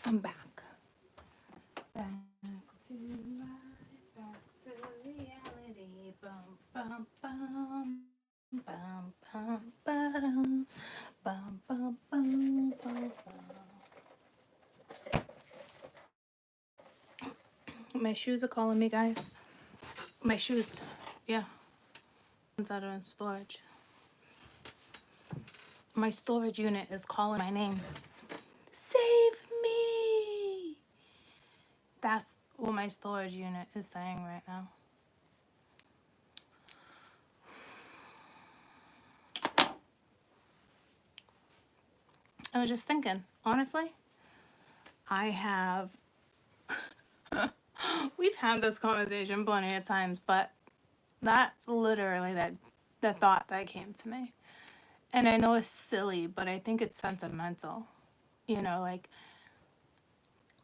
I'm back. Back to life, back to reality. Bum, bum, bum. Bum, bum, ba-dum. Bum, bum, bum, bum, bum. My shoes are calling me, guys. My shoes, yeah. Ones that are in storage. My storage unit is calling my name. Save me! That's what my storage unit is saying right now. I was just thinking, honestly, I have, we've had this conversation plenty of times, but that's literally the thought that came to me. And I know it's silly, but I think it's sentimental. You know, like,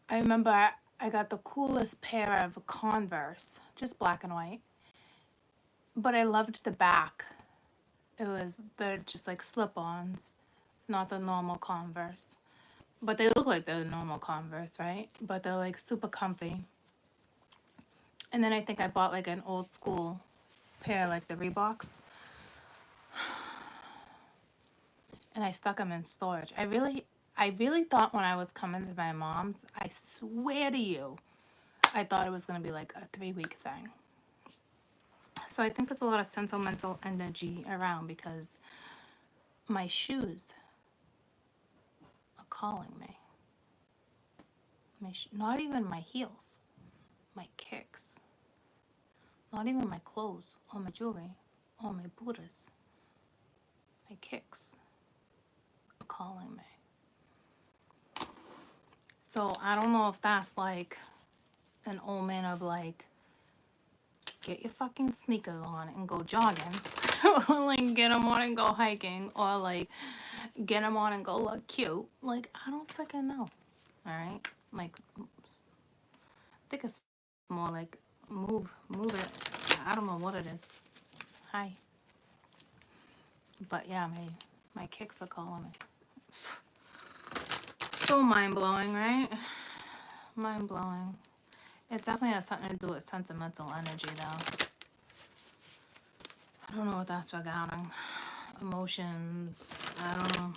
I remember I got the coolest pair of Converse, just black and white. But I loved the back. They're just like slip-ons, not the normal Converse. But they look like the normal Converse, right? But they're like super comfy. And then I think I bought like an old school pair, like the Reeboks. And I stuck them in storage. I really thought when I was coming to my mom's, I swear to you, I thought it was going to be like a 3-week thing. So I think there's a lot of sentimental energy around because my shoes are calling me. Not even my heels, my kicks. Not even my clothes or my jewelry or my boots. My kicks are calling me. So I don't know if that's like an omen of like, get your fucking sneakers on and go jogging. Or like get them on and go hiking. Or like get them on and go look cute. Like, I don't freaking know. Alright? Like, I think it's more like move it. I don't know what it is. Hi. But yeah, my kicks are calling me. So mind-blowing, right? Mind-blowing. It definitely has something to do with sentimental energy, though. I don't know what that's regarding. Emotions. I don't know.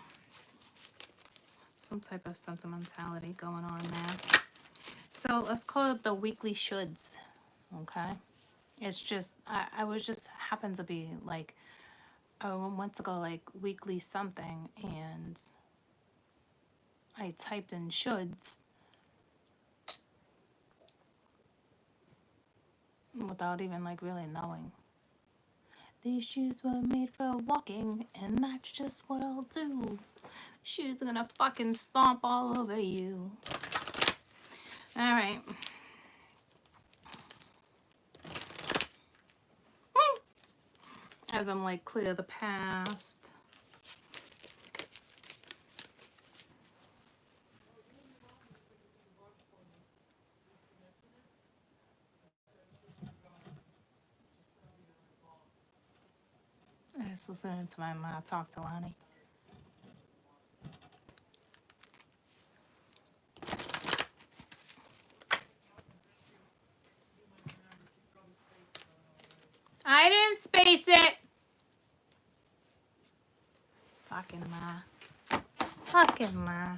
Some type of sentimentality going on there. So let's call it the weekly shoulds. Okay? It's just, I was just happened to be like, I went to go like weekly something and I typed in shoulds without even like really knowing. These shoes were made for walking and that's just what I'll do. Shoes are gonna fucking stomp all over you. Alright. As I'm like clear the past. I was listening to my mom talk to Lonnie. I didn't space it. Fucking ma. Fucking ma.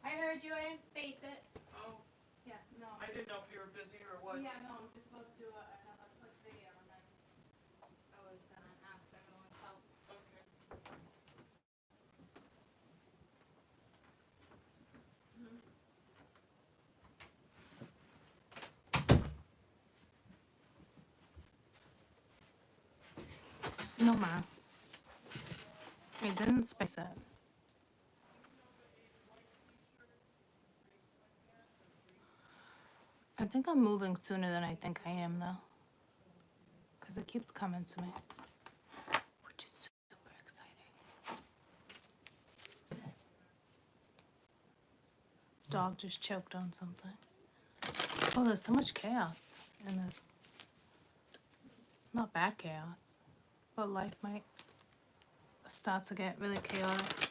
I heard you. I didn't space it. Oh, Yeah, no. I didn't know if you were busy or what. Yeah, no, I'm just about to do another quick video and then I was gonna ask everyone's help. Okay. No, ma. I didn't space it. I think I'm moving sooner than I think I am now. Because it keeps coming to me. Which is super exciting. Dog just choked on something. Oh, there's so much chaos in this. Not bad chaos, but life might start to get really chaotic.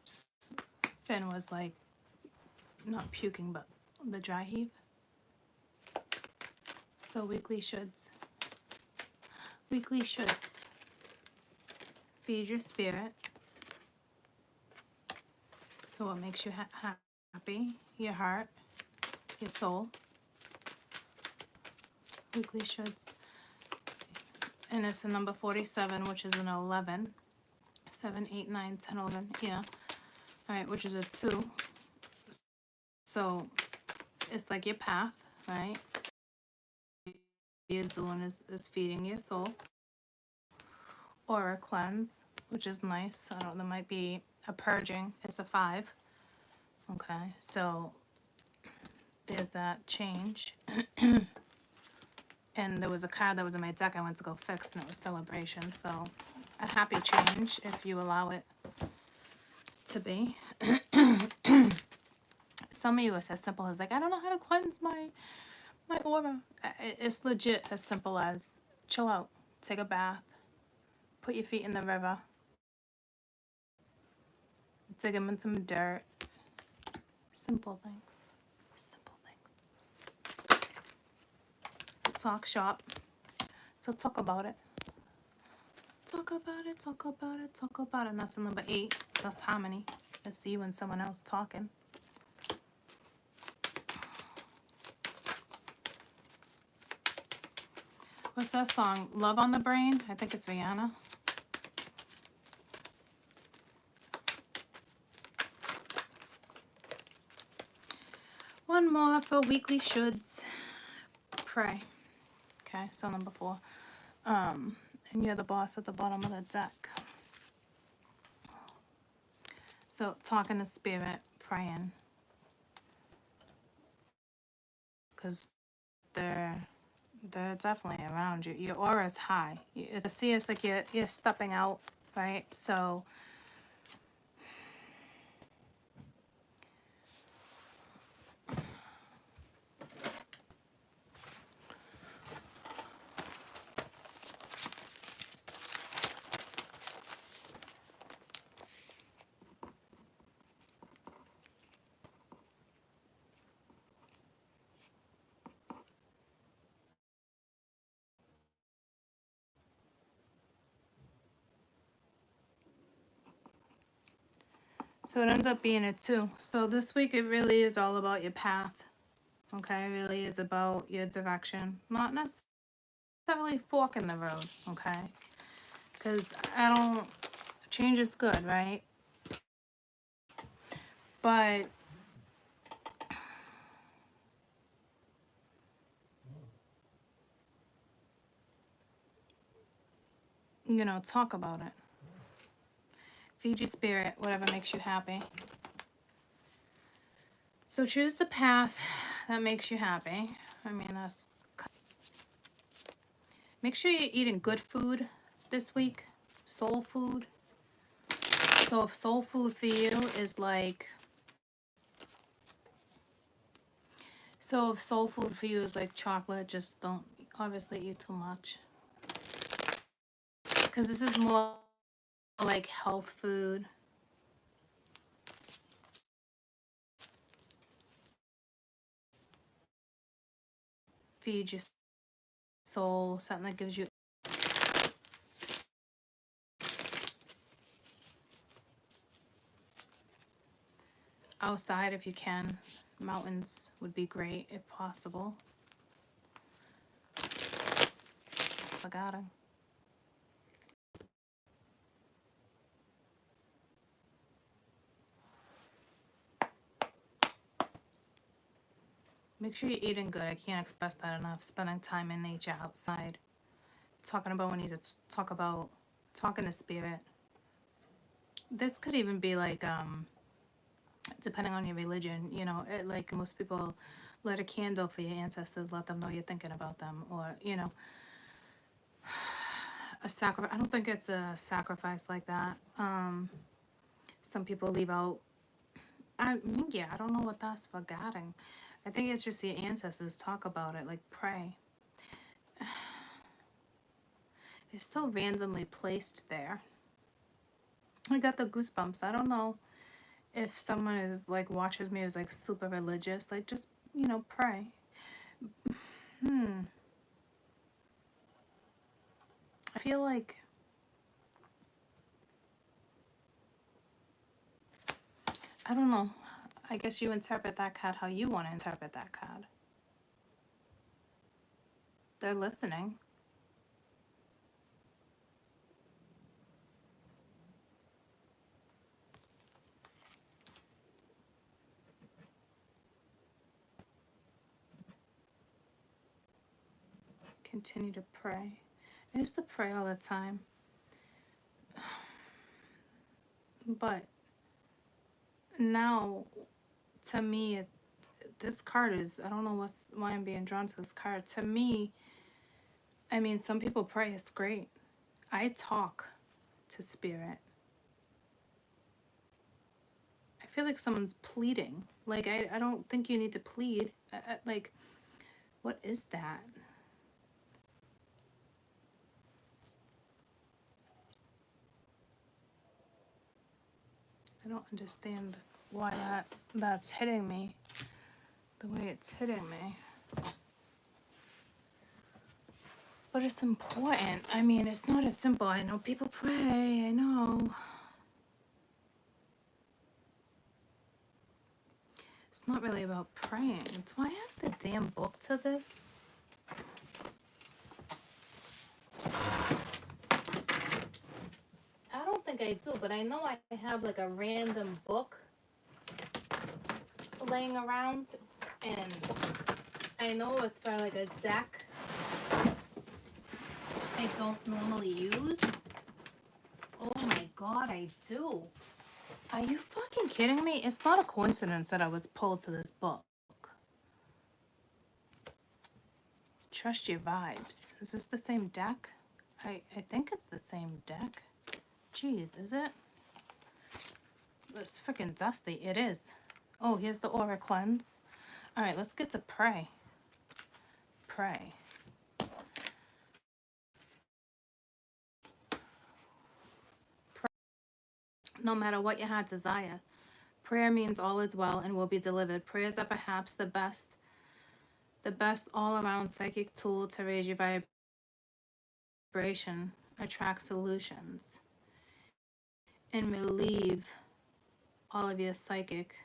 Just Finn was like not puking, but the dry heave. So weekly shoulds. Weekly shoulds. Feed your spirit. So what makes you happy? Your heart, your soul. Weekly shoulds. And it's a number 47, which is an 11. 7, 8, 9, 10, 11. Yeah. Alright, which is a 2. So it's like your path, right? You're doing is feeding your soul. Or a cleanse, which is nice. I don't know, there might be a purging. It's a 5. Okay, so there's that change. And there was a card that was in my deck I went to go fix, and it was celebration. So a happy change if you allow it to be. Some of you it's as simple as like, I don't know how to cleanse my aura. It's legit as simple as chill out, take a bath, put your feet in the river, dig them in some dirt. Simple things. Simple things. Talk shop. So talk about it. Talk about it, talk about it, talk about it. And that's the number 8. That's harmony. That's you and someone else talking. What's that song? Love on the Brain? I think it's Rihanna. One more for weekly shoulds. Pray. Okay, so number 4. And you're the boss at the bottom of the deck. So talking to spirit, praying. Because they're definitely around you. Your aura is high. I see it's like you're stepping out, right? So it ends up being a 2. So this week it really is all about your path. Okay, it really is about your direction. Not necessarily fork in the road, okay? Because change is good, right? But talk about it. Feed your spirit, whatever makes you happy. So choose the path that makes you happy. I mean, make sure you're eating good food this week. Soul food. So if soul food for you is like... So if soul food for you is like chocolate, just don't obviously eat too much. Because this is more like health food. Feed your soul, something that gives you... Outside if you can. Mountains would be great if possible. I got it. Make sure you're eating good. I can't express that enough. Spending time in nature outside. Talking about when you talk about talking to spirit. This could even be like, depending on your religion, like most people light a candle for your ancestors, let them know you're thinking about them, or, a sacrifice. I don't think it's a sacrifice like that. Some people leave out. I mean, yeah, I don't know what that's forgetting. I think it's just your ancestors talk about it, like pray. It's so randomly placed there. I got the goosebumps. I don't know if someone is like watches me as like super religious, like just, you know, pray. I feel like I don't know. I guess you interpret that card how you want to interpret that card. They're listening. Continue to pray. I used to pray all the time. But now, to me, this card is, I don't know why I'm being drawn to this card. To me, I mean, some people pray, it's great. I talk to spirit. I feel like someone's pleading. Like, I don't think you need to plead. Like, what is that? I don't understand why that's hitting me the way it's hitting me. But it's important. I mean, it's not as simple. I know people pray. I know. It's not really about praying. Do I have the damn book to this? I don't think I do, but I know I have like a random book laying around, and I know it's for like a deck I don't normally use. Oh my god, I do. Are you fucking kidding me? It's not a coincidence that I was pulled to this book. Trust your vibes. Is this the same deck? I think it's the same deck. Jeez, is it? It's freaking dusty. It is. Oh, here's the aura cleanse. All right, let's get to pray. Pray. No matter what your heart desire, prayer means all is well and will be delivered. Prayers are perhaps the best all-around psychic tool to raise your vibration, attract solutions, and relieve all of your psychic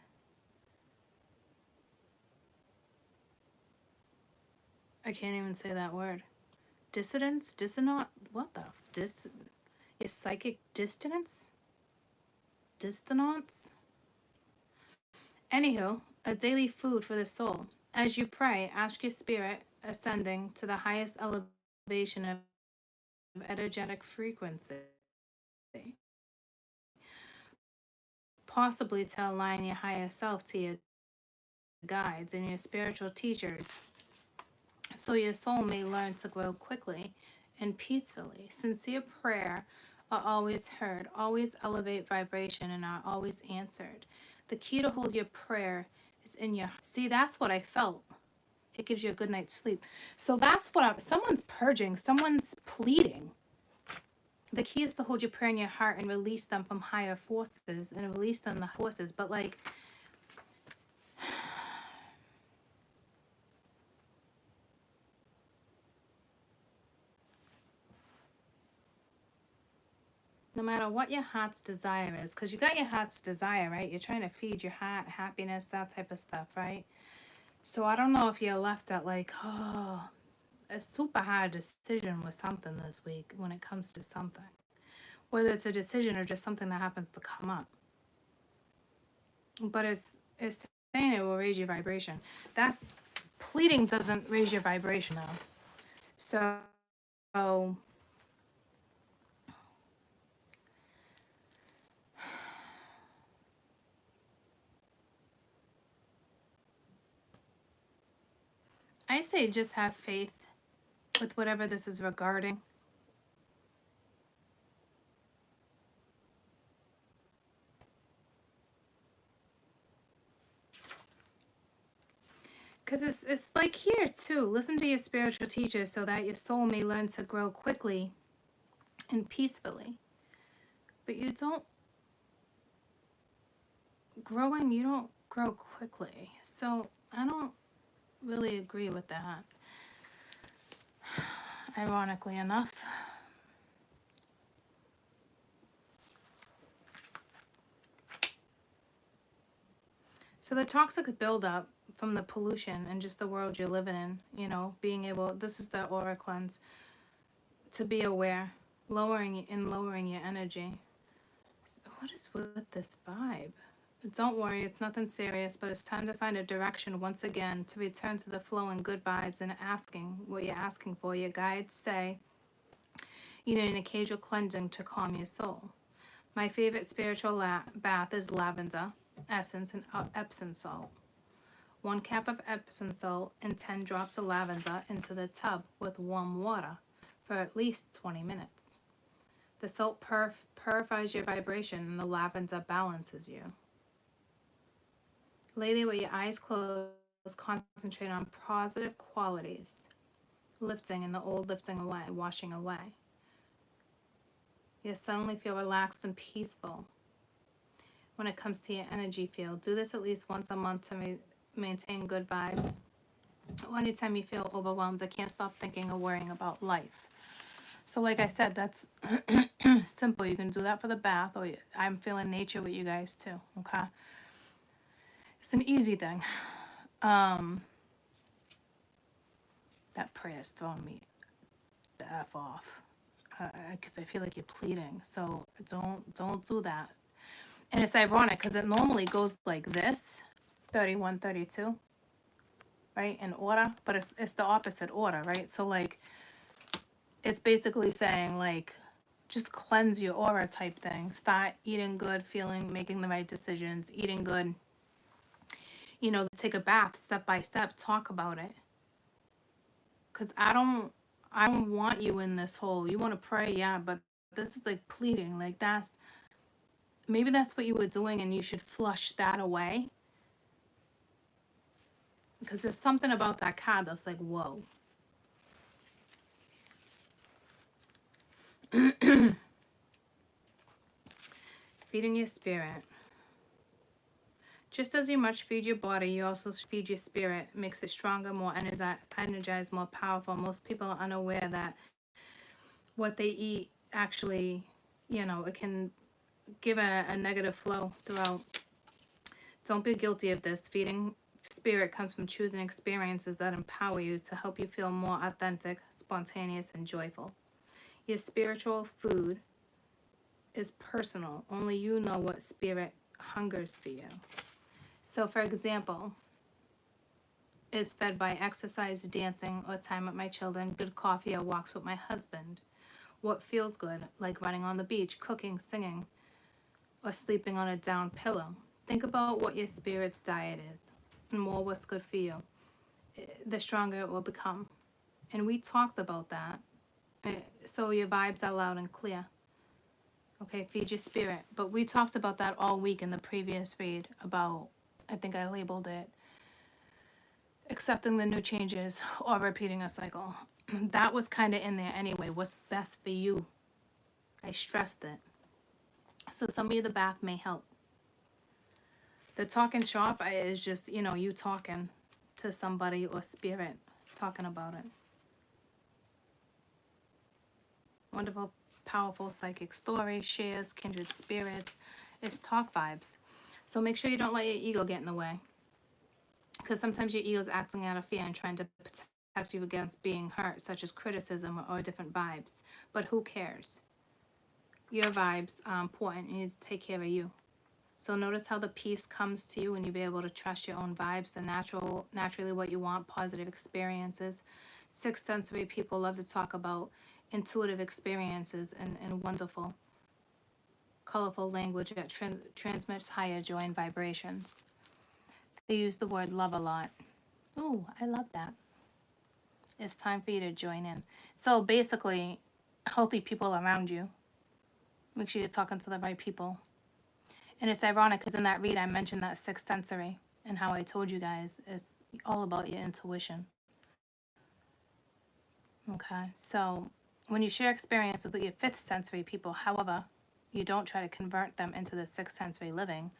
I can't even say that word. Dissidence? Dissonant? What the? Your psychic dissonance? Dissonance? Anywho, a daily food for the soul. As you pray, ask your spirit ascending to the highest elevation of energetic frequency, possibly to align your higher self to your guides and your spiritual teachers, so your soul may learn to grow quickly and peacefully. Sincere prayer are always heard, always elevate vibration, and are always answered. The key to hold your prayer is in your... See, that's what I felt. It gives you a good night's sleep. So that's what someone's purging, someone's pleading. The key is to hold your prayer in your heart and release them from higher forces and release them the forces. But like, no matter what your heart's desire is, because you got your heart's desire, right? You're trying to feed your heart happiness, that type of stuff, right? So I don't know if you're left at like, oh, a super hard decision with something this week when it comes to something. Whether it's a decision or just something that happens to come up. But it's saying it will raise your vibration. That's pleading doesn't raise your vibration though. So I say just have faith with whatever this is regarding. Because it's like here too. Listen to your spiritual teachers so that your soul may learn to grow quickly and peacefully. But you don't you don't grow quickly. So I don't really agree with that. Ironically enough. So the toxic buildup from the pollution and just the world you're living in, you know, being able, this is the aura cleanse, to be aware, lowering your energy. So what is with this vibe? Don't worry, it's nothing serious, but it's time to find a direction once again, to return to the flow and good vibes and asking what you're asking for. Your guides say you need an occasional cleansing to calm your soul. My favorite spiritual bath is lavender essence and Epsom salt. 1 cup of Epsom salt and 10 drops of lavender into the tub with warm water for at least 20 minutes. The salt purifies your vibration and the lavender balances you. Lay there with your eyes closed, concentrate on positive qualities, lifting and the old lifting away, washing away. You'll suddenly feel relaxed and peaceful. When it comes to your energy field, do this at least once a month to maintain good vibes. Or anytime you feel overwhelmed, I can't stop thinking or worrying about life. So like I said, that's simple. You can do that for the bath, or I'm feeling nature with you guys too, okay? It's an easy thing. That prayer's throwing me the F off. Because I feel like you're pleading. So don't do that. And it's ironic because it normally goes like this, 31, 32, right, in order. But it's the opposite order, right? So, like, it's basically saying, like, just cleanse your aura type thing. Start eating good, making the right decisions, eating good. You know, take a bath step by step, talk about it. Because I don't want you in this hole. You want to pray, yeah, but this is like pleading. Like, maybe that's what you were doing and you should flush that away. Because there's something about that card that's like, whoa. Feeding your spirit. Just as you much feed your body, you also feed your spirit. It makes it stronger, more energized, more powerful. Most people are unaware that what they eat actually, you know, it can give a negative flow throughout. Don't be guilty of this. Feeding spirit comes from choosing experiences that empower you to help you feel more authentic, spontaneous, and joyful. Your spiritual food is personal. Only you know what spirit hungers for you. So, for example, is fed by exercise, dancing, or time with my children, good coffee, or walks with my husband. What feels good, like running on the beach, cooking, singing, or sleeping on a down pillow. Think about what your spirit's diet is, and more what's good for you. The stronger it will become. And we talked about that. So your vibes are loud and clear. Okay, feed your spirit. But we talked about that all week in the previous read about, I think I labeled it, accepting the new changes or repeating a cycle. That was kind of in there anyway. What's best for you? I stressed it. So some of you, the bath may help. The talking shop is just, you know, you talking to somebody or spirit, talking about it. Wonderful, powerful psychic story, shares, kindred spirits. It's talk vibes. So make sure you don't let your ego get in the way. Because sometimes your ego is acting out of fear and trying to protect you against being hurt, such as criticism or different vibes. But who cares? Your vibes are important. You need to take care of you. So notice how the peace comes to you when you be able to trust your own vibes, naturally what you want, positive experiences. Sixth sensory people love to talk about intuitive experiences and wonderful, colorful language that transmits higher joy and vibrations. They use the word love a lot. Ooh, I love that. It's time for you to join in. So basically, healthy people around you. Make sure you're talking to the right people. And it's ironic because in that read, I mentioned that sixth sensory. And how I told you guys, it's all about your intuition. Okay, so when you share experience with your fifth sensory people, however, you don't try to convert them into the sixth sensory living.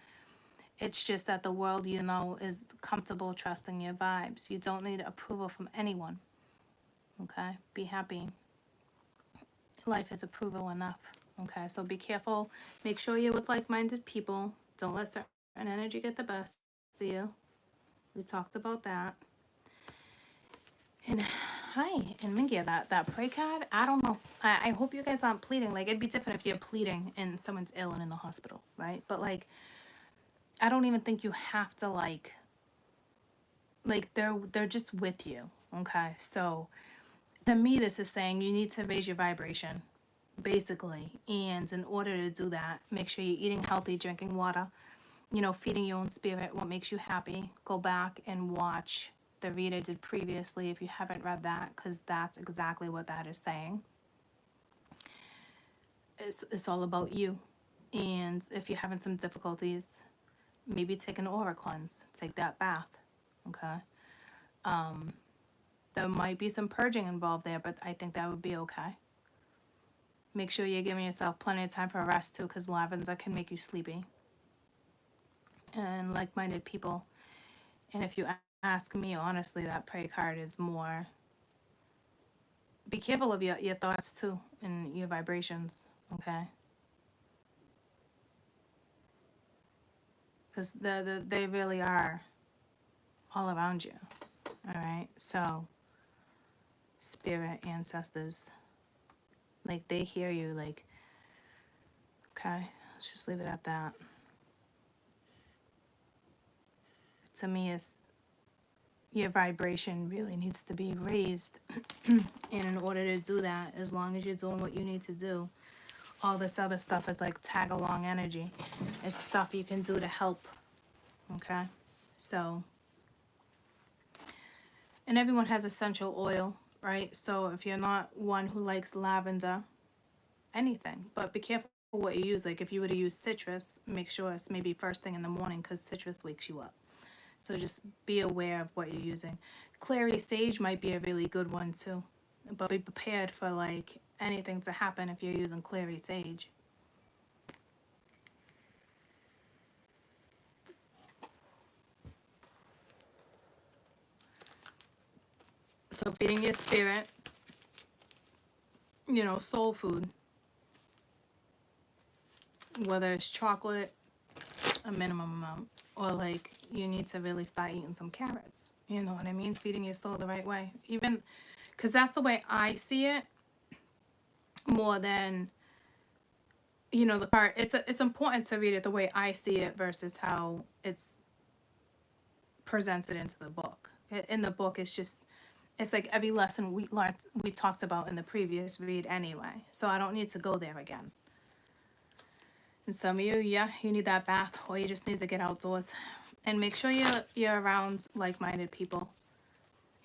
It's just that the world, you know, is comfortable trusting your vibes. You don't need approval from anyone. Okay, be happy. Life is approval enough. Okay, so be careful. Make sure you're with like-minded people. Don't let certain energy get the best of you. We talked about that. And hi, and Mingia, that pray card, I don't know. I hope you guys aren't pleading. Like, it'd be different if you're pleading and someone's ill and in the hospital, right? But like, I don't even think you have to like they're just with you. Okay, so to me, this is saying you need to raise your vibration, basically. And in order to do that, make sure you're eating healthy, drinking water, you know, feeding your own spirit, what makes you happy. Go back and watch the read I did previously if you haven't read that, because that's exactly what that is saying. It's all about you. And if you're having some difficulties, maybe take an aura cleanse, take that bath. Okay. There might be some purging involved there, but I think that would be okay. Make sure you're giving yourself plenty of time for rest too, because lavender can make you sleepy. And like-minded people. And if you ask me, honestly, that pray card is more, be careful of your thoughts too and your vibrations, okay? Because they really are all around you, all right? So, spirit, ancestors, like they hear you, like, okay, let's just leave it at that. To me, it's your vibration really needs to be raised. And in order to do that, as long as you're doing what you need to do, all this other stuff is like tag along energy. It's stuff you can do to help. Okay? So, and everyone has essential oil, right? So if you're not one who likes lavender, anything, but be careful what you use. Like if you were to use citrus, make sure it's maybe first thing in the morning, because citrus wakes you up. So just be aware of what you're using. Clary sage might be a really good one too. But be prepared for like anything to happen if you're using clary sage. So feeding your spirit, you know, soul food. Whether it's chocolate, a minimum amount. Or like you need to really start eating some carrots. You know what I mean? Feeding your soul the right way. Even, because that's the way I see it. More than, you know, the part, it's important to read it the way I see it versus how it's presented into the book. In the book, it's like every lesson we talked about in the previous read anyway. So I don't need to go there again. And some of you, yeah, you need that bath, or you just need to get outdoors. And make sure you're around like-minded people.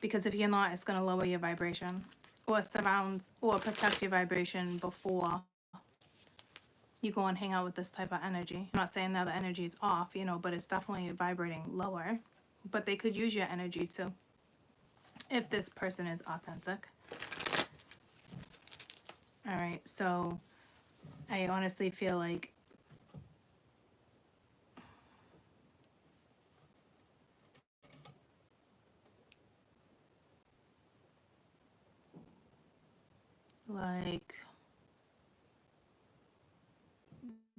Because if you're not, it's going to lower your vibration. Or surround or protect your vibration before you go and hang out with this type of energy. I'm not saying that the energy is off, you know, but it's definitely vibrating lower. But they could use your energy too, if this person is authentic. All right, so I honestly feel like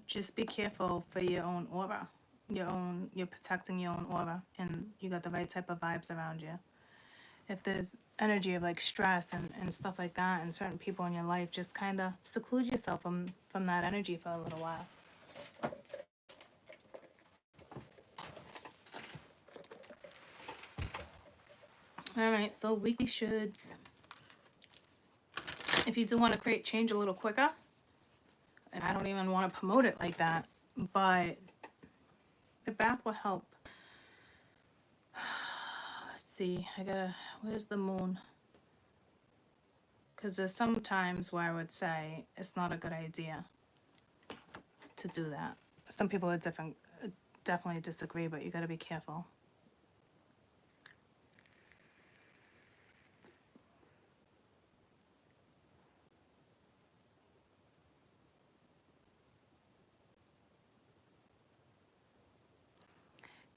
just be careful for your own aura. You're protecting your own aura, and you got the right type of vibes around you. If there's energy of like stress and stuff like that, and certain people in your life, just kind of seclude yourself from that energy for a little while. All right, so weekly shoulds. If you do want to create change a little quicker, and I don't even want to promote it like that, but the bath will help. Let's see, where's the moon? Because there's some times where I would say it's not a good idea to do that. Some people would definitely disagree, but you got to be careful.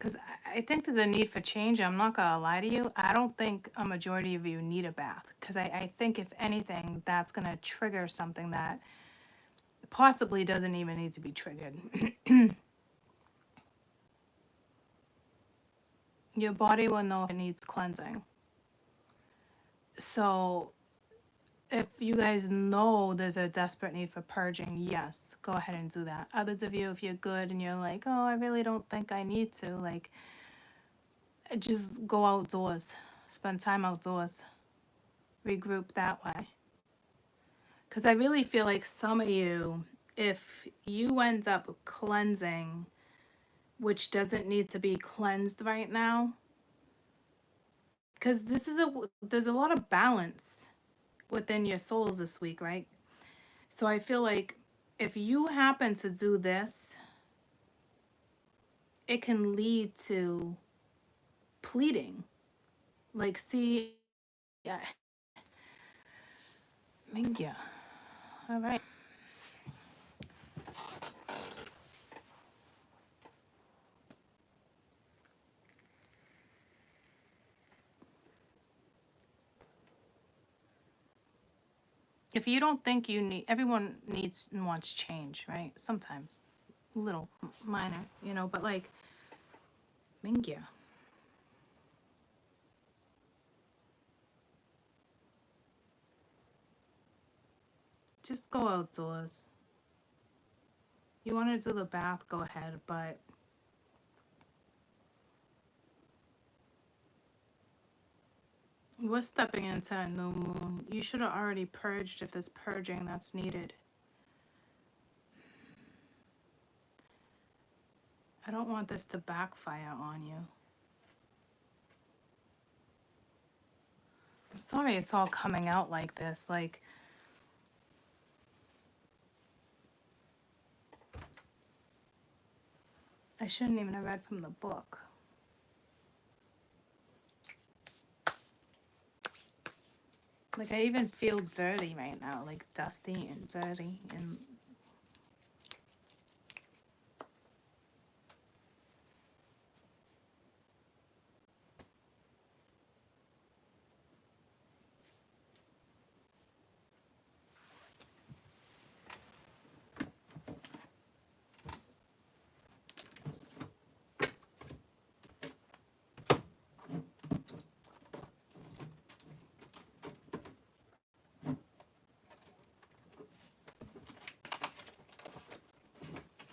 Because I think there's a need for change. I'm not gonna lie to you. I don't think a majority of you need a bath. Because I think if anything, that's gonna trigger something that possibly doesn't even need to be triggered. Your body will know if it needs cleansing. So if you guys know there's a desperate need for purging, yes, go ahead and do that. Others of you, if you're good and you're like, oh, I really don't think I need to, like, just go outdoors, spend time outdoors, regroup that way. Because I really feel like some of you, if you end up cleansing, which doesn't need to be cleansed right now, because there's a lot of balance within your souls this week, right? So I feel like if you happen to do this, it can lead to pleading. Like, see, yeah, Mingya. All right. If you don't think you need, everyone needs and wants change, right? Sometimes, little, minor, but like, Mingya. Just go outdoors. You want to do the bath, go ahead, but we're stepping into a new moon. You should have already purged if there's purging that's needed. I don't want this to backfire on you. I'm sorry it's all coming out like this. Like, I shouldn't even have read from the book. Like, I even feel dirty right now, like dusty and dirty. And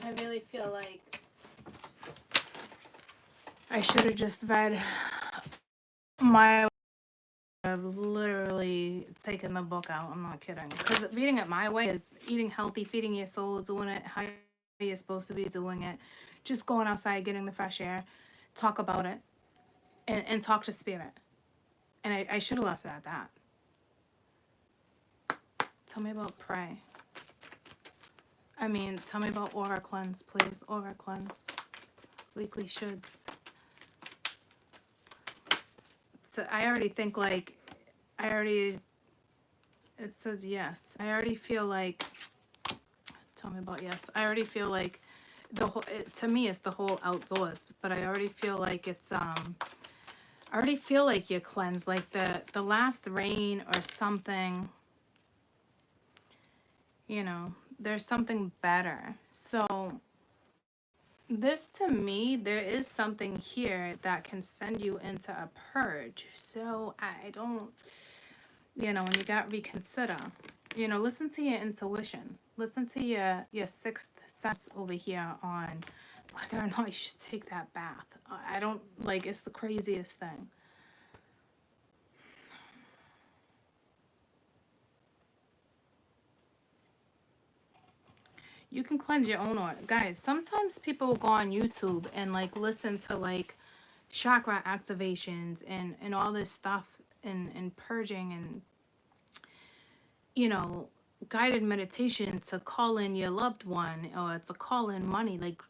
I really feel like I should have just read my, I've literally taken the book out. I'm not kidding. Because reading it my way is eating healthy, feeding your soul, doing it how you're supposed to be doing it. Just going outside, getting the fresh air, talk about it, and talk to spirit. And I should have left it at that. Tell me about pray. I mean, tell me about aura cleanse, please. Aura cleanse. Weekly shoulds. So I already think like, it says yes. I already feel like, tell me about yes. I already feel like the whole, to me it's the whole outdoors, but I already feel like it's, I already feel like you're cleansed, like the last rain or something, there's something better. So this, to me, there is something here that can send you into a purge. So I don't, when you got reconsider, listen to your intuition. Listen to your sixth sense over here on whether or not you should take that bath. I don't, like, it's the craziest thing. You can cleanse your own aura. Guys, sometimes people will go on YouTube and like listen to like chakra activations and all this stuff and purging and guided meditation to call in your loved one or to call in money. Like,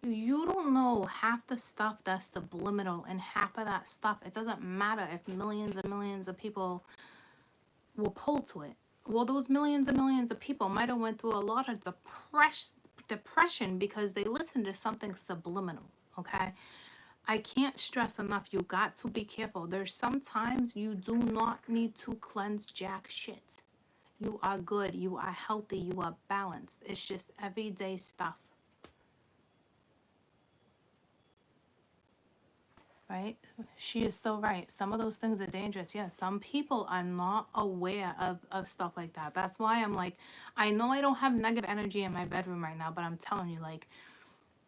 you don't know half the stuff that's subliminal, and half of that stuff, it doesn't matter if millions and millions of people will pull to it. Well, those millions and millions of people might have went through a lot of depression because they listened to something subliminal, okay? I can't stress enough, you got to be careful. There's sometimes you do not need to cleanse jack shit. You are good, you are healthy, you are balanced. It's just everyday stuff. Right? She is so right. Some of those things are dangerous. Yes, some people are not aware of stuff like that. That's why I'm like, I know I don't have negative energy in my bedroom right now, but I'm telling you, like,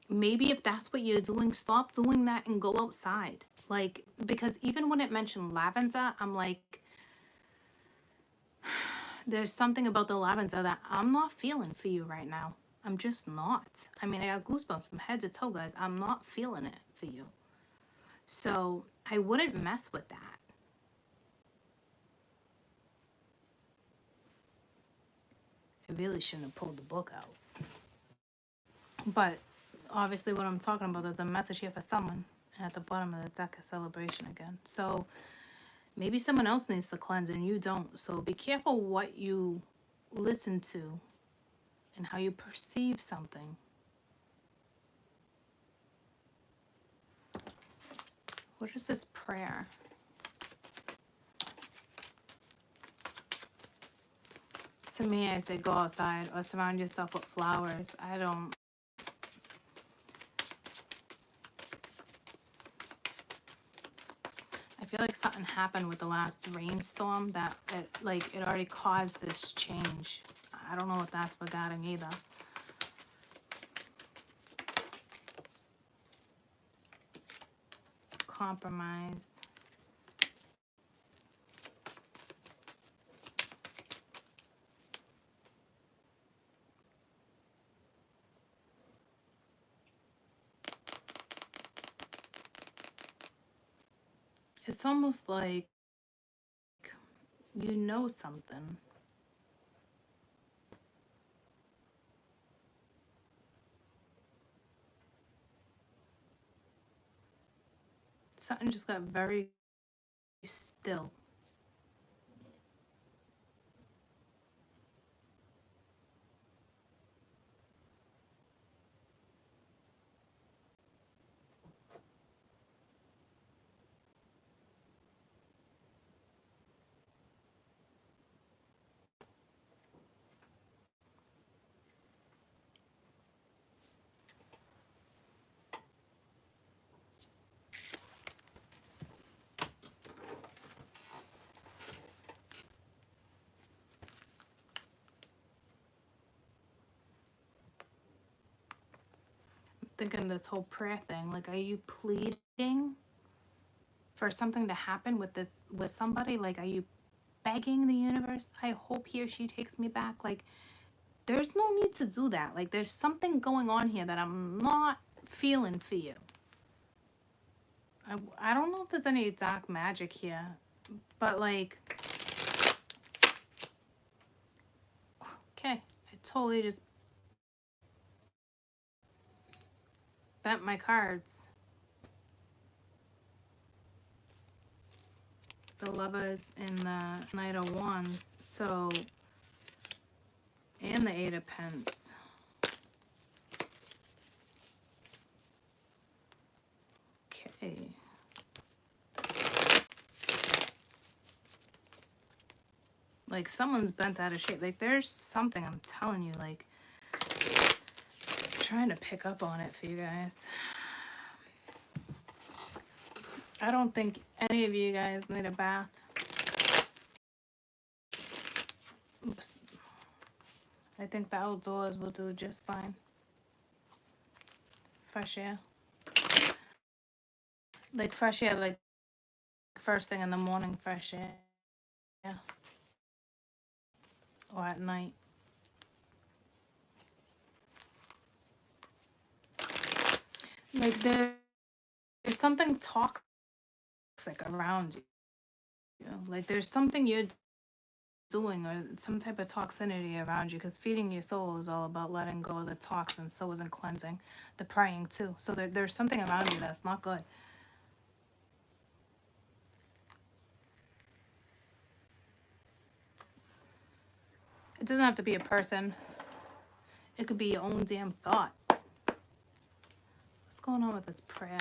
maybe if that's what you're doing, stop doing that and go outside. Like, because even when it mentioned lavender, I'm like, there's something about the lavender that I'm not feeling for you right now. I'm just not. I mean, I got goosebumps from head to toe, guys. I'm not feeling it for you. So I wouldn't mess with that. I really shouldn't have pulled the book out. But obviously what I'm talking about, there's a message here for someone. And at the bottom of the deck is celebration again. So maybe someone else needs to cleanse and you don't. So be careful what you listen to and how you perceive something. What is this prayer? To me, I say go outside or surround yourself with flowers. I feel like something happened with the last rainstorm that it already caused this change. I don't know what that's regarding either. Compromise. It's almost like you know something. Something just got very still. Thinking this whole prayer thing, like, are you pleading for something to happen with somebody? Like, are you begging the universe, I hope he or she takes me back? Like, there's no need to do that. Like, there's something going on here that I'm not feeling for you. I don't know if there's any dark magic here, but like, okay, I totally just bent my cards. The Lovers and the Knight of Wands, so, and the Eight of Pence. Okay. Like, someone's bent out of shape. Like, there's something, I'm telling you, like, I'm trying to pick up on it for you guys. I don't think any of you guys need a bath. Oops. I think the outdoors will do just fine. Fresh air. Like, fresh air, like, first thing in the morning, fresh air. Yeah. Or at night. Like, there's something toxic around you. Like, there's something you're doing or some type of toxicity around you, because feeding your soul is all about letting go of the toxins. So isn't cleansing, the praying too. So there's something around you that's not good. It doesn't have to be a person. It could be your own damn thought. What's going on with this prayer?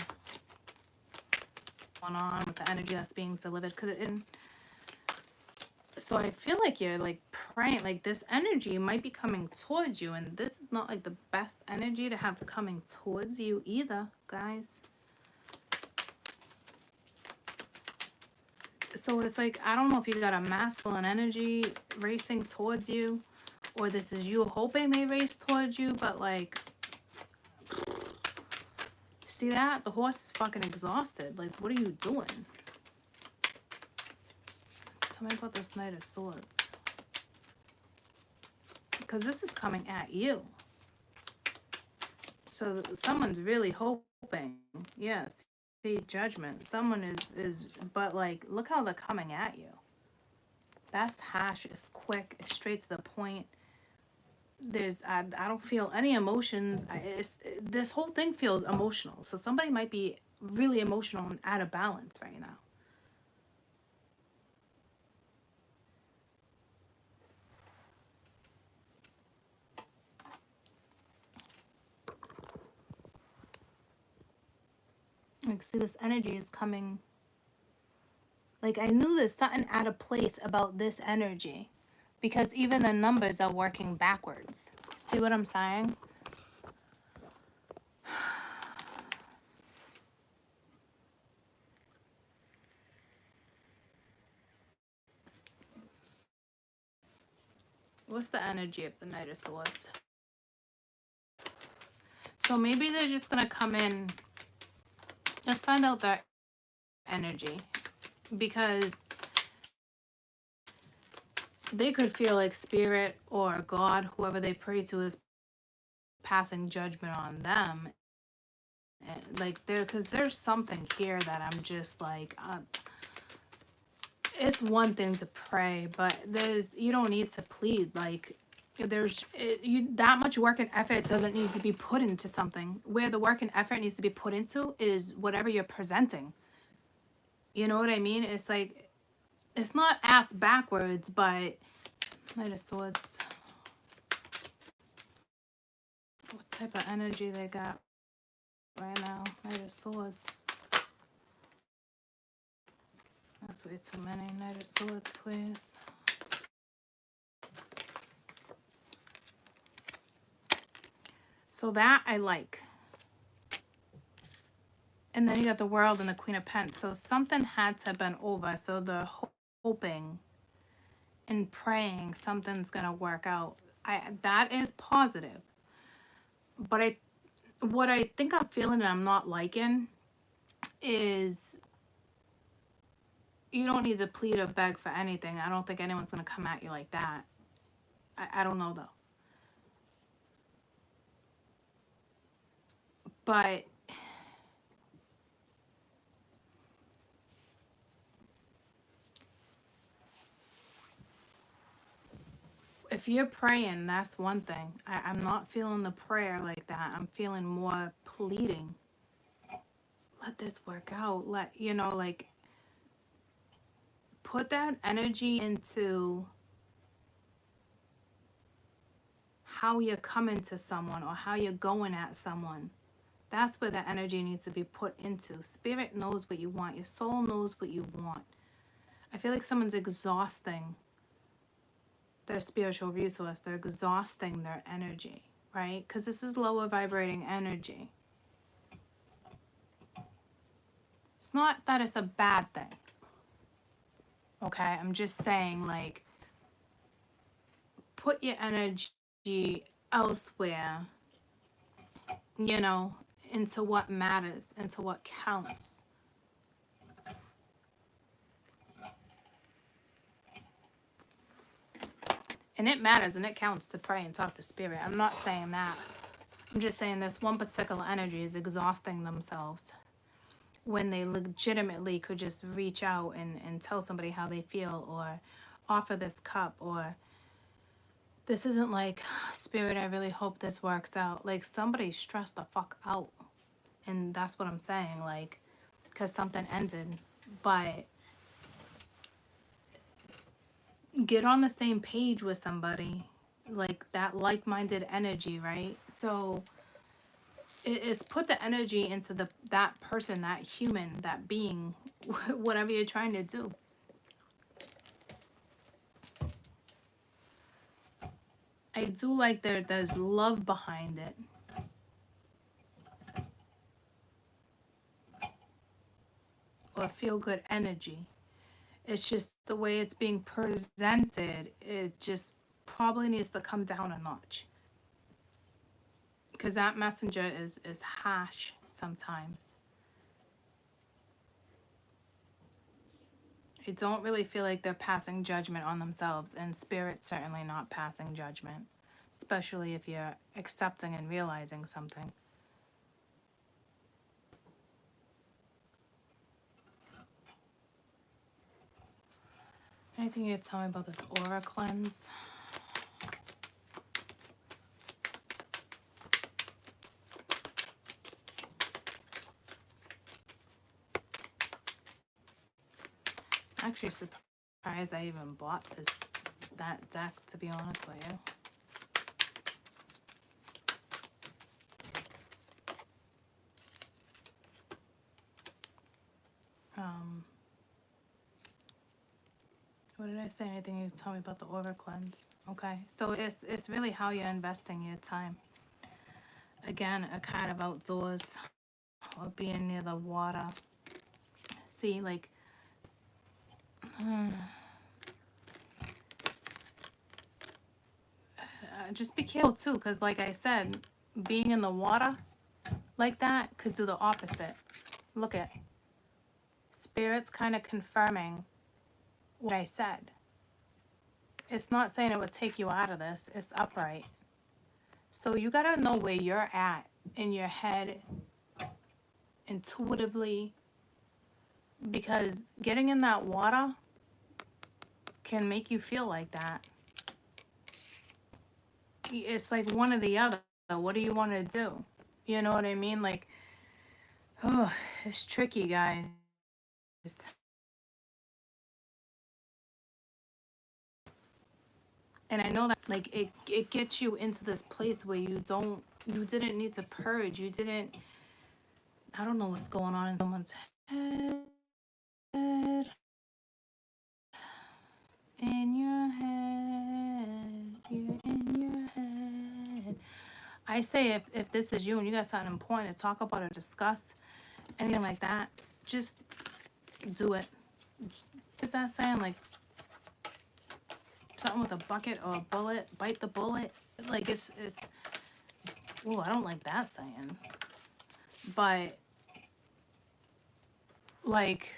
on with the energy that's being delivered. So I feel like you're like praying, like this energy might be coming towards you, and this is not like the best energy to have coming towards you either, guys. So it's like, I don't know if you got a masculine energy racing towards you, or this is you hoping they race towards you, but like, see that? The horse is fucking exhausted. Like, what are you doing? Tell me about this Knight of Swords. Because this is coming at you. So someone's really hoping. Yes. See, Judgment. Someone is, but like, look how they're coming at you. That's harsh. It's quick. It's straight to the point. I don't feel any emotions. This whole thing feels emotional. So somebody might be really emotional and out of balance right now. Like, see, this energy is coming. Like, I knew there's something out of place about this energy. Because even the numbers are working backwards. See what I'm saying? What's the energy of the Knight of Swords? So maybe they're just going to come in. Let's find out their energy. Because they could feel like Spirit or God, whoever they pray to, is passing judgment on them. And like, because there's something here that I'm just like, it's one thing to pray, but you don't need to plead. Like, that much work and effort doesn't need to be put into something. Where the work and effort needs to be put into is whatever you're presenting. You know what I mean? It's like, it's not ass backwards, but Knight of Swords. What type of energy they got right now? Knight of Swords. That's way too many. Knight of Swords, please. So that I like. And then you got the World and the Queen of Pentacles. So something had to have been over. So the hoping and praying something's going to work out. That is positive. But what I think I'm feeling and I'm not liking is you don't need to plead or beg for anything. I don't think anyone's going to come at you like that. I don't know, though. But if you're praying, that's one thing. I'm not feeling the prayer like that. I'm feeling more pleading. Let this work out. Like, put that energy into how you're coming to someone or how you're going at someone. That's where the energy needs to be put into. Spirit knows what you want. Your soul knows what you want. I feel like someone's exhausting their spiritual resource. They're exhausting their energy, right? Because this is lower vibrating energy. It's not that it's a bad thing. Okay? I'm just saying, like, put your energy elsewhere, into what matters, into what counts. And it matters and it counts to pray and talk to Spirit. I'm not saying that. I'm just saying this one particular energy is exhausting themselves when they legitimately could just reach out and tell somebody how they feel, or offer this cup, or this isn't like, Spirit, I really hope this works out. Like, somebody's stressed the fuck out. And that's what I'm saying, like, because something ended. But get on the same page with somebody, like that like-minded energy, right? So is put the energy into that person, that human, that being, whatever you're trying to do. I do like there's love behind it. Or feel good energy. It's just the way it's being presented, it just probably needs to come down a notch. Because that messenger is harsh sometimes. I don't really feel like they're passing judgment on themselves, and spirit's certainly not passing judgment, especially if you're accepting and realizing something. Anything you could tell me about this aura cleanse? Actually surprised I even bought that deck, to be honest with you. What did I say? Anything you tell me about the aura cleanse? Okay, so it's really how you're investing your time. Again, a kind of outdoors or being near the water. See, like, just be careful too, because like I said, being in the water like that could do the opposite. Look at Spirit's kind of confirming what I said. It's not saying it would take you out of this. It's upright. So you got to know where you're at in your head intuitively, because getting in that water can make you feel like that. It's like one or the other. What do you want to do? You know what I mean? Like, oh, it's tricky, guys. And I know that, like, it gets you into this place where you didn't need to purge. You didn't, I don't know what's going on in someone's head. In your head, you're in your head. I say if this is you and you got something important to talk about or discuss, anything like that, just do it. Is that saying like something with a bucket or a bullet? Bite the bullet? Like it's oh, I don't like that saying. But like,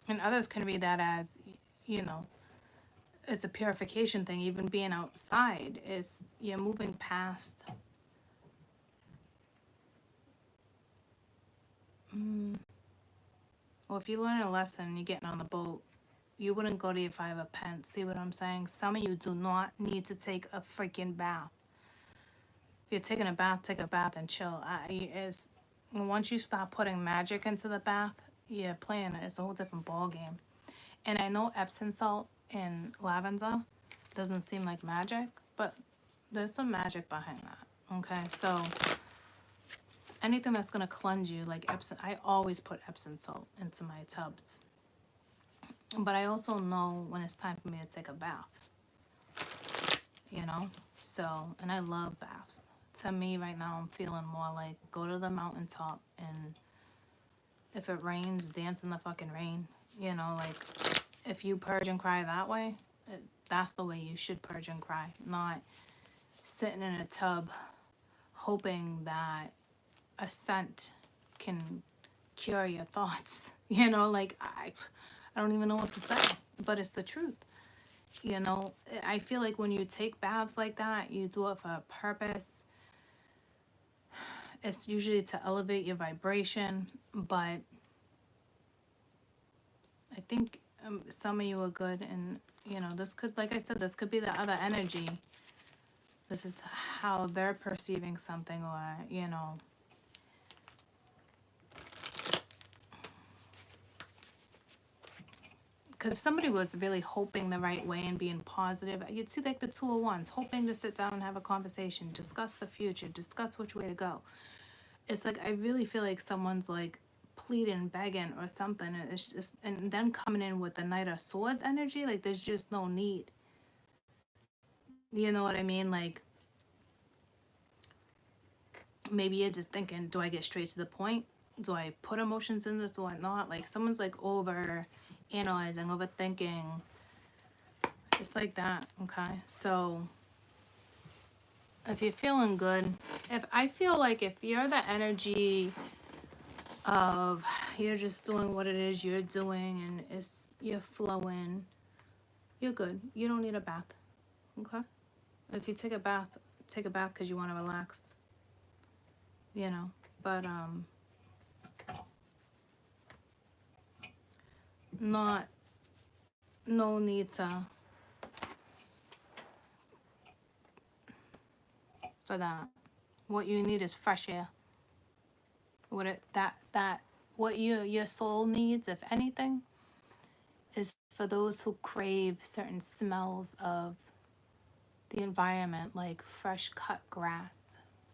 and others can read that as, you know, it's a purification thing. Even being outside is you're moving past. Well, if you learn a lesson and you're getting on the boat, you wouldn't go to your 5 of Pence. See what I'm saying? Some of you do not need to take a freaking bath. If you're taking a bath, take a bath and chill. Once you start putting magic into the bath, you're playing. It's a whole different ball game. And I know Epsom salt and lavender doesn't seem like magic, but there's some magic behind that. Okay, so anything that's gonna cleanse you, like Epsom, I always put Epsom salt into my tubs. But I also know when it's time for me to take a bath. You know? So, and I love baths. To me right now, I'm feeling more like go to the mountaintop, and if it rains, dance in the fucking rain. You know, like if you purge and cry that way, that's the way you should purge and cry. Not sitting in a tub hoping that a scent can cure your thoughts. You know, like I don't even know what to say, but it's the truth. You know, I feel like when you take baths like that, you do it for a purpose. It's usually to elevate your vibration, but I think some of you are good, and you know, this could, like I said, this could be the other energy. This is how they're perceiving something, or you know, Because if somebody was really hoping the right way and being positive, you'd see like the 2 of Wands, hoping to sit down and have a conversation, discuss the future, discuss which way to go. It's like, I really feel like someone's like pleading, begging or something. And it's just, and then coming in with the Knight of Swords energy, like there's just no need. You know what I mean? Like, maybe you're just thinking, do I get straight to the point? Do I put emotions in this? Do I not? Like, someone's like over analyzing, overthinking. It's like that, okay? So if you're feeling good, if I feel like if you're the energy of you're just doing what it is you're doing and you're flowing, you're good. You don't need a bath, okay? If you take a bath because you want to relax, you know. But no need for that. What you need is fresh air. What your soul needs, if anything, is for those who crave certain smells of the environment, like fresh cut grass,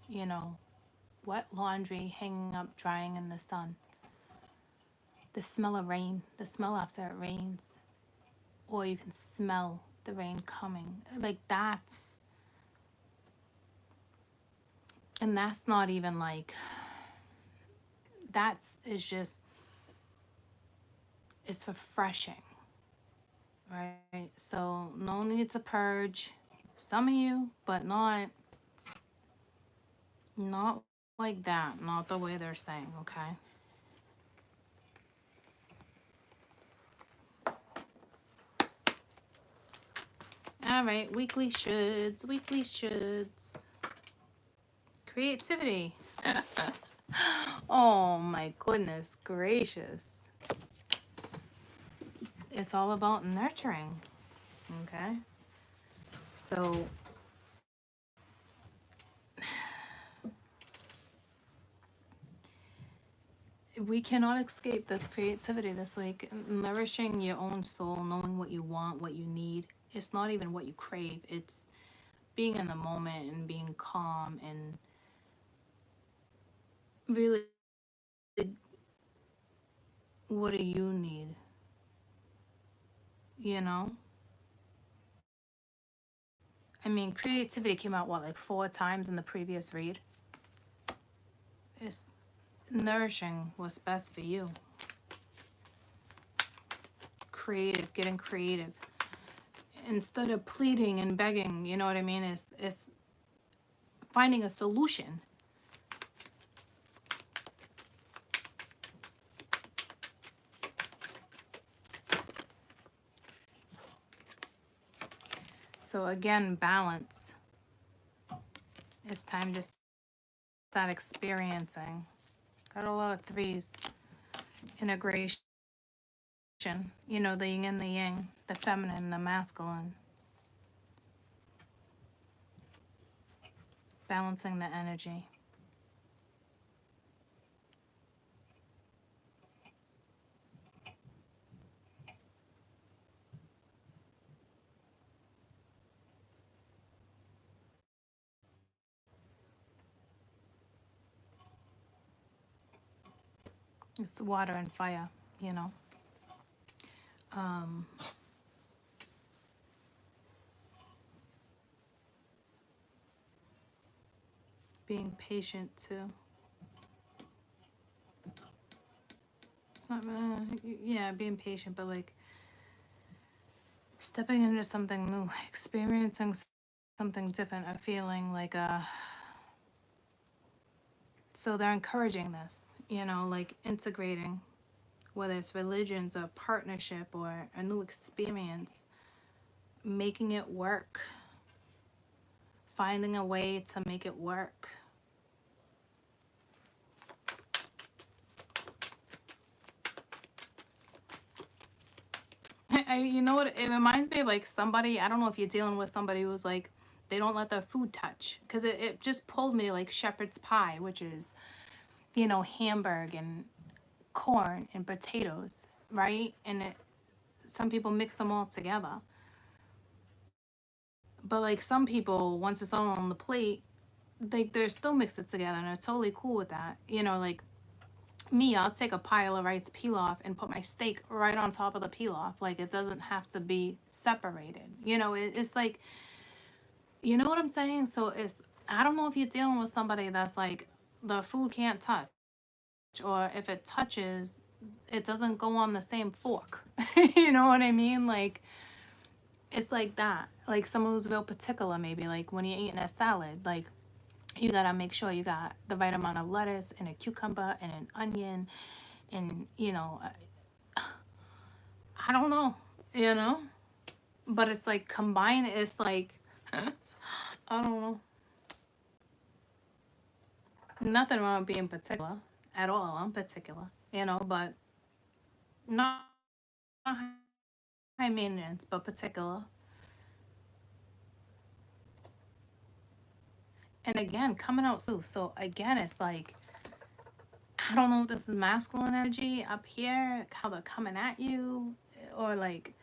you know, wet laundry hanging up drying in the sun, the smell of rain, the smell after it rains, or you can smell the rain coming. Like that's not even like, is just, it's refreshing, right? So no need to purge. Some of you, but not like that. Not the way they're saying, okay? All right, weekly shoulds. Creativity. Oh my goodness gracious. It's all about nurturing, okay? So we cannot escape this creativity this week. Nourishing your own soul, knowing what you want, what you need. It's not even what you crave. It's being in the moment and being calm and really, what do you need? You know? I mean, creativity came out, what, like 4 times in the previous read? It's nourishing what's best for you. Creative, getting creative. Instead of pleading and begging, you know what I mean? It's finding a solution. So again, balance. It's time to start experiencing. Got a lot of 3s. Integration. You know, the yin and the yang, the feminine, the masculine. Balancing the energy. It's the water and fire, you know. Being patient too. It's not, yeah, being patient, but like stepping into something new, experiencing something different, a feeling like so they're encouraging this, you know, like integrating, whether it's religions or partnership or a new experience, making it work, finding a way to make it work. You know what, it reminds me of like somebody, I don't know if you're dealing with somebody who's like, they don't let their food touch, because it just pulled me to like shepherd's pie, which is, you know, hamburg and corn and potatoes, right? And some people mix them all together. But like some people, once it's all on the plate, they're still mixed it together and they're totally cool with that. You know, like me, I'll take a pile of rice pilaf and put my steak right on top of the pilaf. Like it doesn't have to be separated. You know, it's like, you know what I'm saying? So it's, I don't know if you're dealing with somebody that's like the food can't touch, or if it touches, it doesn't go on the same fork. You know what I mean? Like, it's like that. Like someone who's real particular, maybe like when you're eating a salad, like you gotta make sure you got the right amount of lettuce and a cucumber and an onion and, you know, I don't know, you know, but it's like combined, it's like, I don't know. Nothing wrong with being particular at all. I'm particular, you know, but not high maintenance, but particular. And again, coming out soon. So again, it's like, I don't know if this is masculine energy up here, how they're coming at you, or like,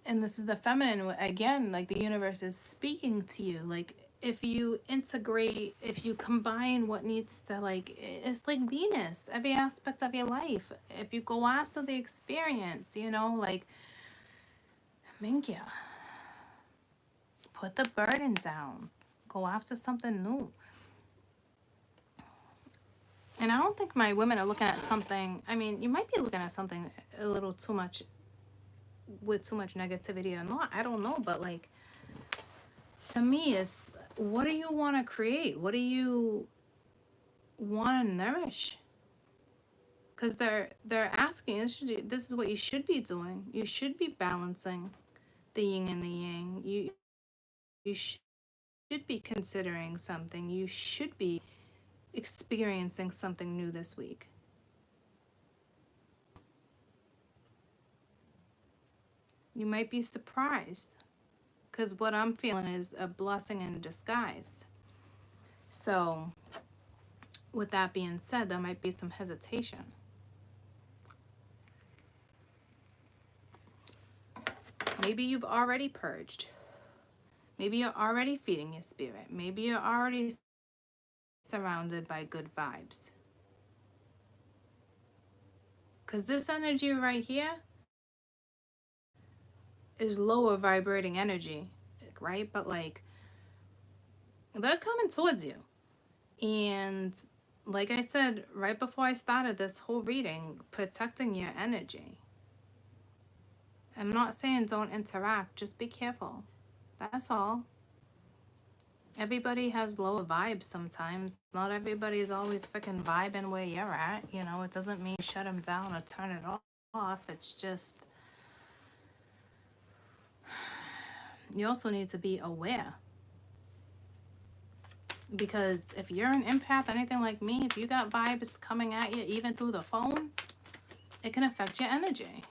and this is the feminine again, like the universe is speaking to you. Like if you integrate, if you combine what needs to, like, it's like Venus, every aspect of your life. If you go after the experience, you know, like, Minkia, put the burden down, go after something new. And I don't think my women are looking at something, I mean, you might be looking at something a little too much, with too much negativity or not, I don't know, but like, to me, it's, what do you want to create? What do you want to nourish? Because they're asking, this is what you should be doing. You should be balancing the yin and the yang. You should be considering something. You should be experiencing something new this week. You might be surprised, because what I'm feeling is a blessing in disguise. So with that being said, there might be some hesitation. Maybe you've already purged. Maybe you're already feeding your spirit. Maybe you're already surrounded by good vibes. Because this energy right here is lower vibrating energy, right? But like, they're coming towards you. And like I said right before I started this whole reading, protecting your energy. I'm not saying don't interact, just be careful. That's all. Everybody has lower vibes sometimes. Not everybody is always freaking vibing where you're at. You know, it doesn't mean shut them down or turn it off. It's just, you also need to be aware. Because if you're an empath, anything like me, if you got vibes coming at you, even through the phone, it can affect your energy.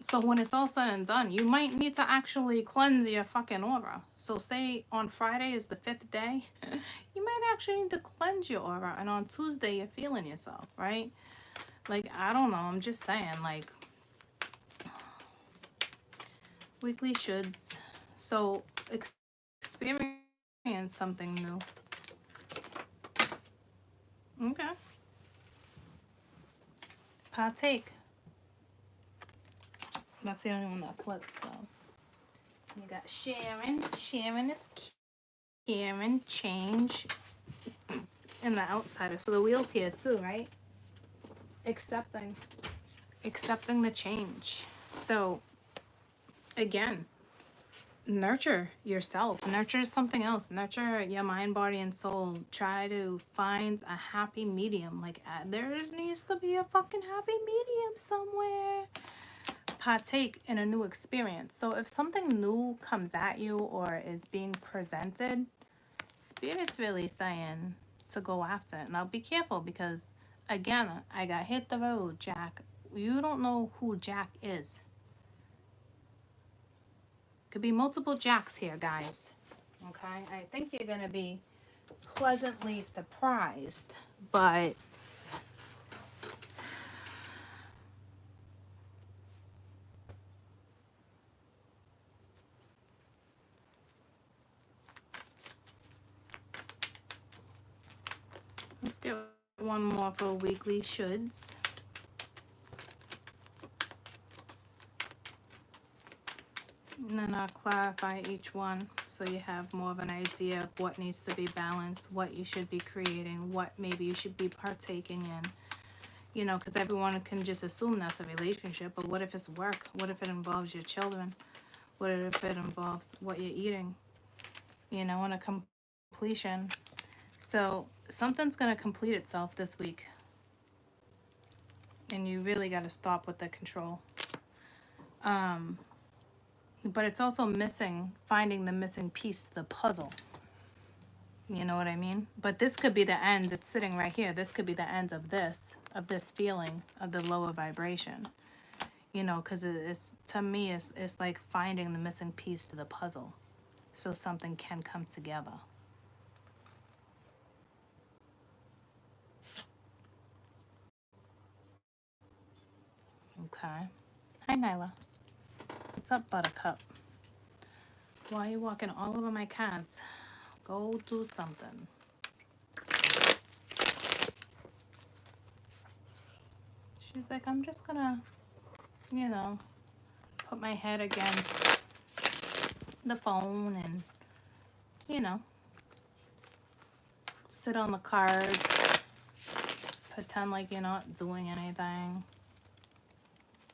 So when it's all said and done, you might need to actually cleanse your fucking aura. So say on Friday is the 5th day, you might actually need to cleanse your aura. And on Tuesday, you're feeling yourself, right? Like, I don't know. I'm just saying, like, weekly shoulds. So experience something new. Okay. Partake. That's the only one that flips, so. You got Sharon. Sharon is Karen. Change. And the outsider. So the wheel's here too, right? Accepting the change. So, again, nurture yourself. Nurture something else. Nurture your mind, body, and soul. Try to find a happy medium. Like, there needs to be a fucking happy medium somewhere. Partake in a new experience. So if something new comes at you or is being presented, Spirit's really saying to go after it. Now be careful, because again, I got hit the road, Jack. You don't know who Jack is. Could be multiple Jacks here, guys. Okay? I think you're going to be pleasantly surprised, but Let's get one more for weekly shoulds. And then I'll clarify each one so you have more of an idea of what needs to be balanced, what you should be creating, what maybe you should be partaking in. You know, because everyone can just assume that's a relationship, but what if it's work? What if it involves your children? What if it involves what you're eating? You know, and a completion. So something's going to complete itself this week. And you really got to stop with the control. But it's also missing, finding the missing piece to the puzzle. You know what I mean? But this could be the end. It's sitting right here. This could be the end of this feeling of the lower vibration. You know, because it's, to me, it's like finding the missing piece to the puzzle so something can come together. Okay. Hi, Nyla. What's up, Buttercup? Why are you walking all over my cards? Go do something. She's like, I'm just gonna, you know, put my head against the phone and, you know, sit on the card, pretend like you're not doing anything.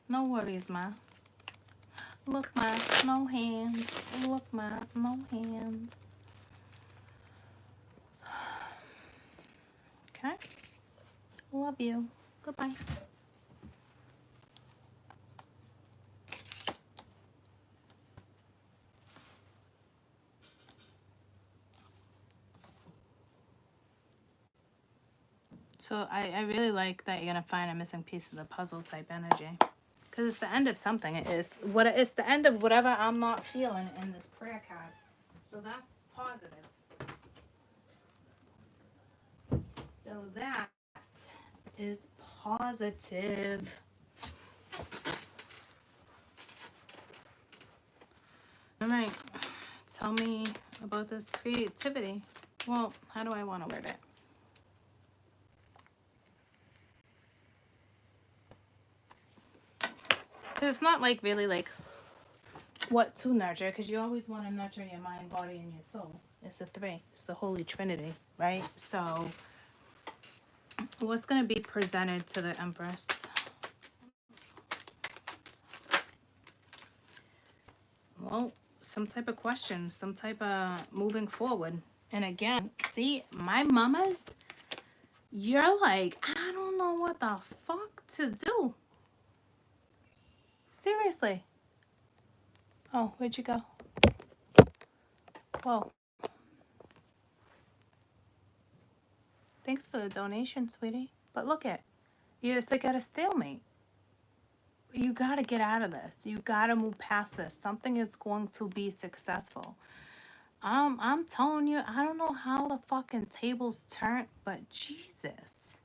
No worries, Ma. Look, Ma, no hands. Look, Ma, no hands. Okay. Love you. Goodbye. So I really like that you're going to find a missing piece of the puzzle type energy. Because it's the end of something. It's the end of whatever I'm not feeling in this prayer card. So that's positive. So that is positive. All right. Tell me about this creativity. Well, how do I want to word it? It's not like really like what to nurture, because you always want to nurture your mind, body, and your soul. It's the three. It's the Holy Trinity, right? So what's going to be presented to the Empress? Well, some type of question, some type of moving forward. And again, see, my mamas, you're like, I don't know what the fuck to do. Seriously. Oh, where'd you go? Whoa. Thanks for the donation, sweetie. But look at, you're just like at a stalemate. You got to get out of this. You got to move past this. Something is going to be successful. I'm telling you, I don't know how the fucking tables turned, but Jesus.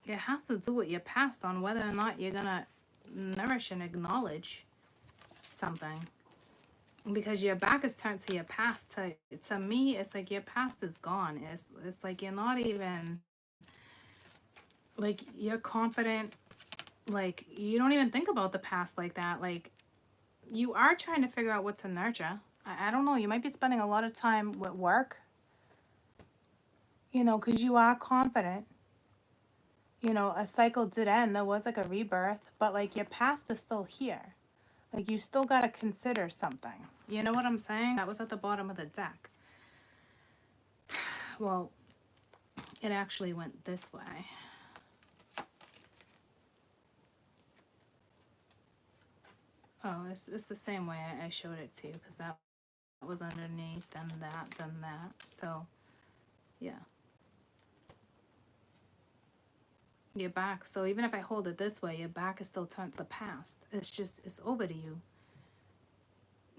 It has to do with your past on whether or not you're going to nourish and acknowledge something. Because your back is turned to your past. To me, it's like your past is gone. It's like you're not even, like, you're confident. Like, you don't even think about the past like that. Like, you are trying to figure out what to nurture. I don't know. You might be spending a lot of time with work. You know, because you are confident. You know, a cycle did end. There was like a rebirth. But like your past is still here. Like you still got to consider something. You know what I'm saying? That was at the bottom of the deck. Well, it actually went this way. Oh, it's the same way I showed it to you, because that was underneath, then that. So, yeah. Your back. So even if I hold it this way, your back is still turned to the past. It's over to you.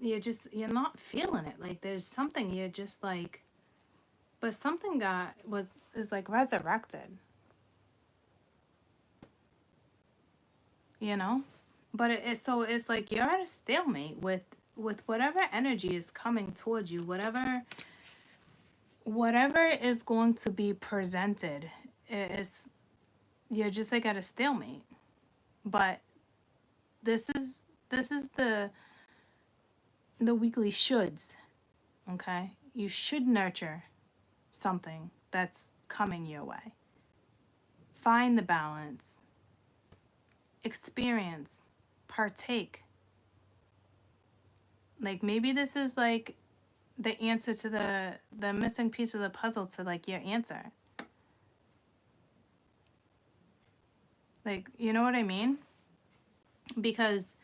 You're not feeling it. Like there's something you're just like, but something is like resurrected. You know? But so it's like you're at a stalemate with whatever energy is coming towards you, whatever is going to be presented is, you're just like at a stalemate. But this is the weekly shoulds. Okay, you should nurture something that's coming your way. Find the balance, experience, partake. Like maybe this is like the answer to the missing piece of the puzzle to like your answer. Like, you know what I mean? Because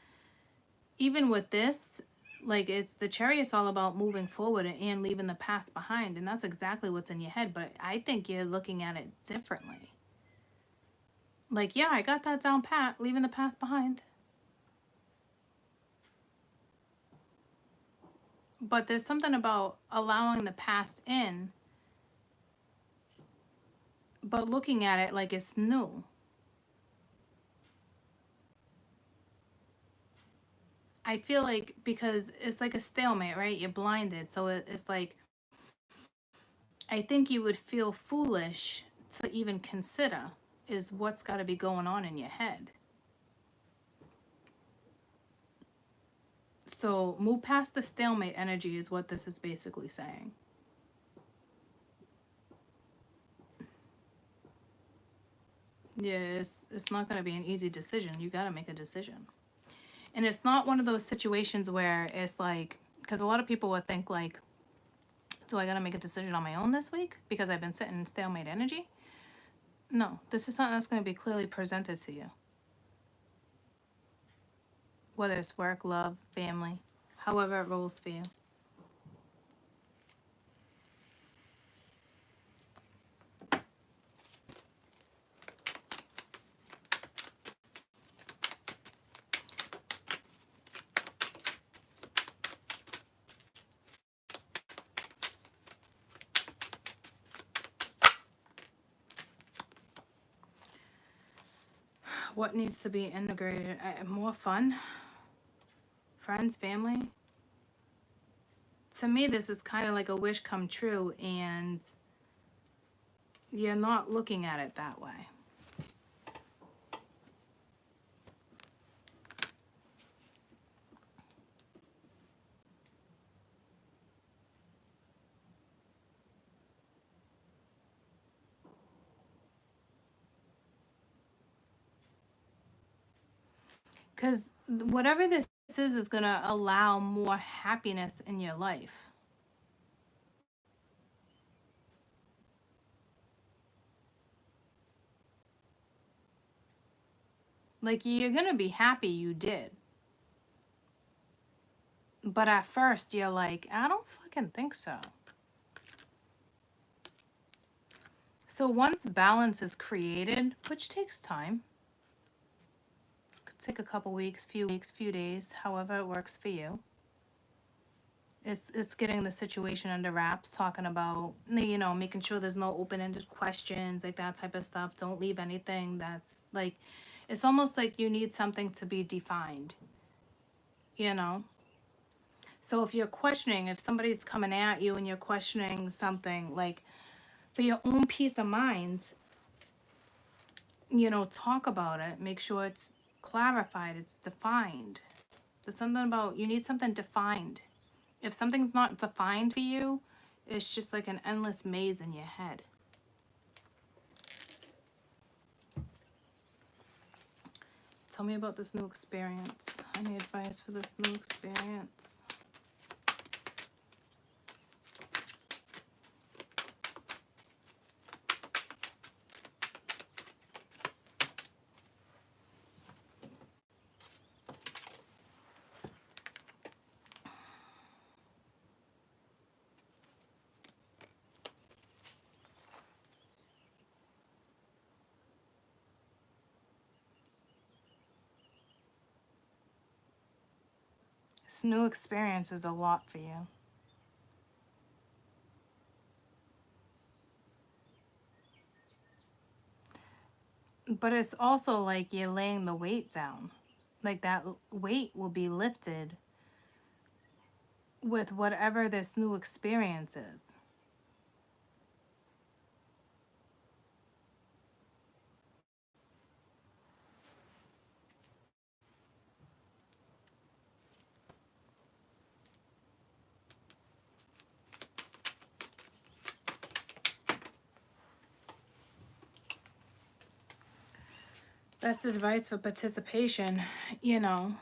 even with this, like it's the Chariot's all about moving forward and leaving the past behind, and that's exactly what's in your head. But I think you're looking at it differently. Like, yeah, I got that down pat, leaving the past behind. But there's something about allowing the past in, but looking at it like it's new. I feel like because it's like a stalemate, right? You're blinded. So it's like, I think you would feel foolish to even consider is what's got to be going on in your head. So move past the stalemate energy is what this is basically saying. Yeah, it's not going to be an easy decision. You got to make a decision. And it's not one of those situations where it's like, because a lot of people would think like, do I got to make a decision on my own this week because I've been sitting in stalemate energy? No, this is something that's going to be clearly presented to you. Whether it's work, love, family, however it rolls for you. What needs to be integrated? More fun, friends, family. To me, this is kind of like a wish come true, and you're not looking at it that way. Because whatever this is going to allow more happiness in your life. Like, you're going to be happy you did. But at first, you're like, I don't fucking think so. So once balance is created, which takes time, could take a couple weeks, few days, however it works for you. It's getting the situation under wraps, talking about, you know, making sure there's no open-ended questions, like that type of stuff. Don't leave anything that's like, it's almost like you need something to be defined, you know? So if you're questioning, if somebody's coming at you and you're questioning something, like for your own peace of mind, you know, talk about it. Make sure it's clarified, it's defined. There's something about, you need something defined. If something's not defined for you, it's just like an endless maze in your head. Tell me about this new experience. Any advice for this new experience? This new experience is a lot for you. But it's also like you're laying the weight down. Like that weight will be lifted with whatever this new experience is. Best advice for participation, you know,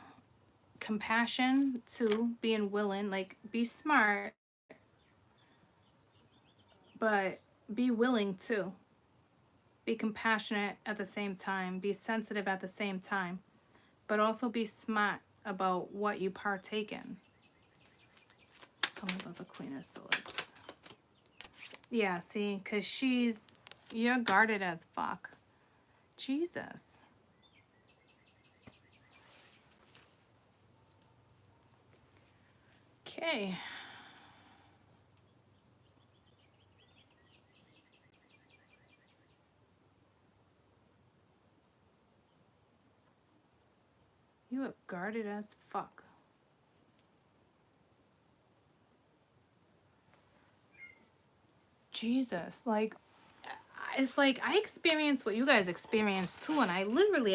compassion, too, being willing, like be smart, but be willing too. Be compassionate at the same time, be sensitive at the same time, but also be smart about what you partake in. Tell me about the Queen of Swords. Yeah, see, because you're guarded as fuck. Jesus. Okay. You are guarded as fuck. Jesus. Like, it's like I experience what you guys experience too, and I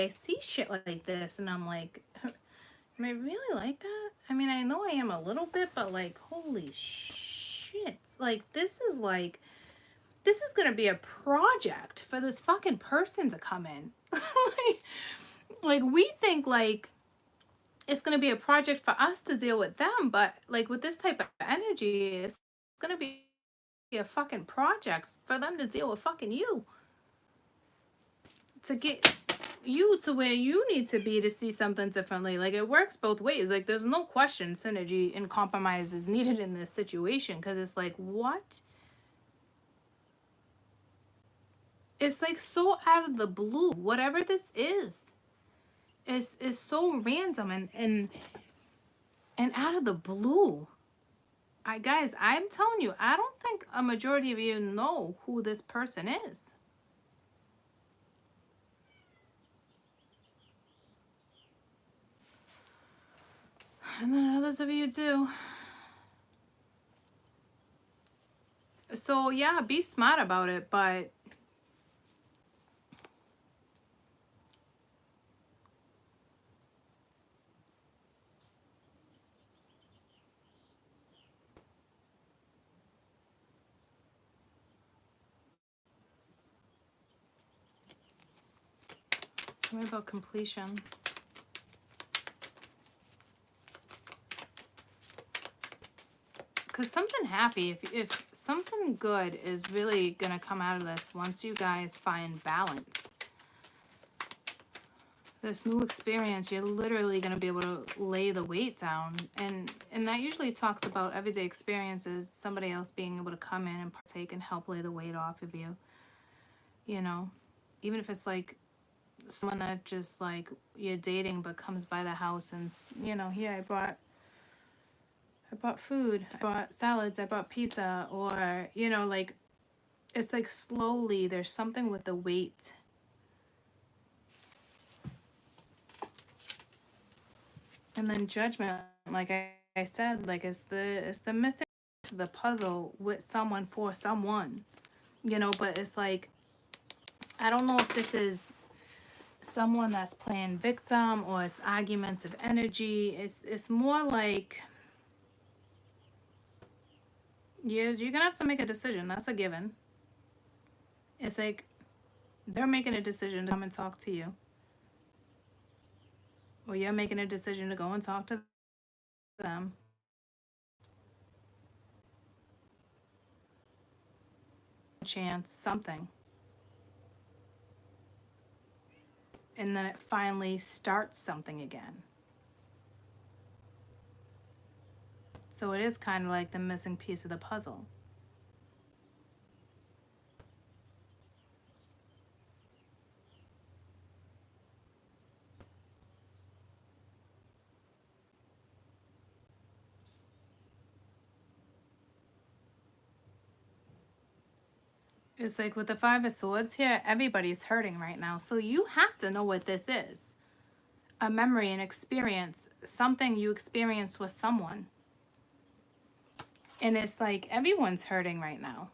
see shit like this, and I'm like, am I really like that? I mean, I know I am a little bit, but like, holy shit. Like, this is gonna be a project for this fucking person to come in. like, we think like it's gonna be a project for us to deal with them, but like with this type of energy, it's gonna be a fucking project for them to deal with fucking you. To get you to where you need to be to see something differently. Like, it works both ways. Like, there's no question synergy and compromise is needed in this situation, because it's like, what? It's like so out of the blue. Whatever this is so random and out of the blue. Guys, I'm telling you, I don't think a majority of you know who this person is. And then others of you do. So yeah, be smart about it, but tell me about completion. Because something happy, if something good is really going to come out of this once you guys find balance. This new experience, you're literally going to be able to lay the weight down. And that usually talks about everyday experiences, somebody else being able to come in and partake and help lay the weight off of you. You know, even if it's like someone that just like you're dating but comes by the house and, you know, here I brought food, I brought salads, I brought pizza, or, you know, like, it's like slowly there's something with the weight. And then judgment, like I said, like it's the missing piece of the puzzle with someone for someone, you know, but it's like, I don't know if this is someone that's playing victim or it's argumentative energy. It's more like you're gonna have to make a decision. That's a given. It's like they're making a decision to come and talk to you, or you're making a decision to go and talk to them. Chance something, and then it finally starts something again. So it is kind of like the missing piece of the puzzle. It's like with the Five of Swords here, everybody's hurting right now. So you have to know what this is. a memory, an experience, something you experienced with someone. And it's like everyone's hurting right now.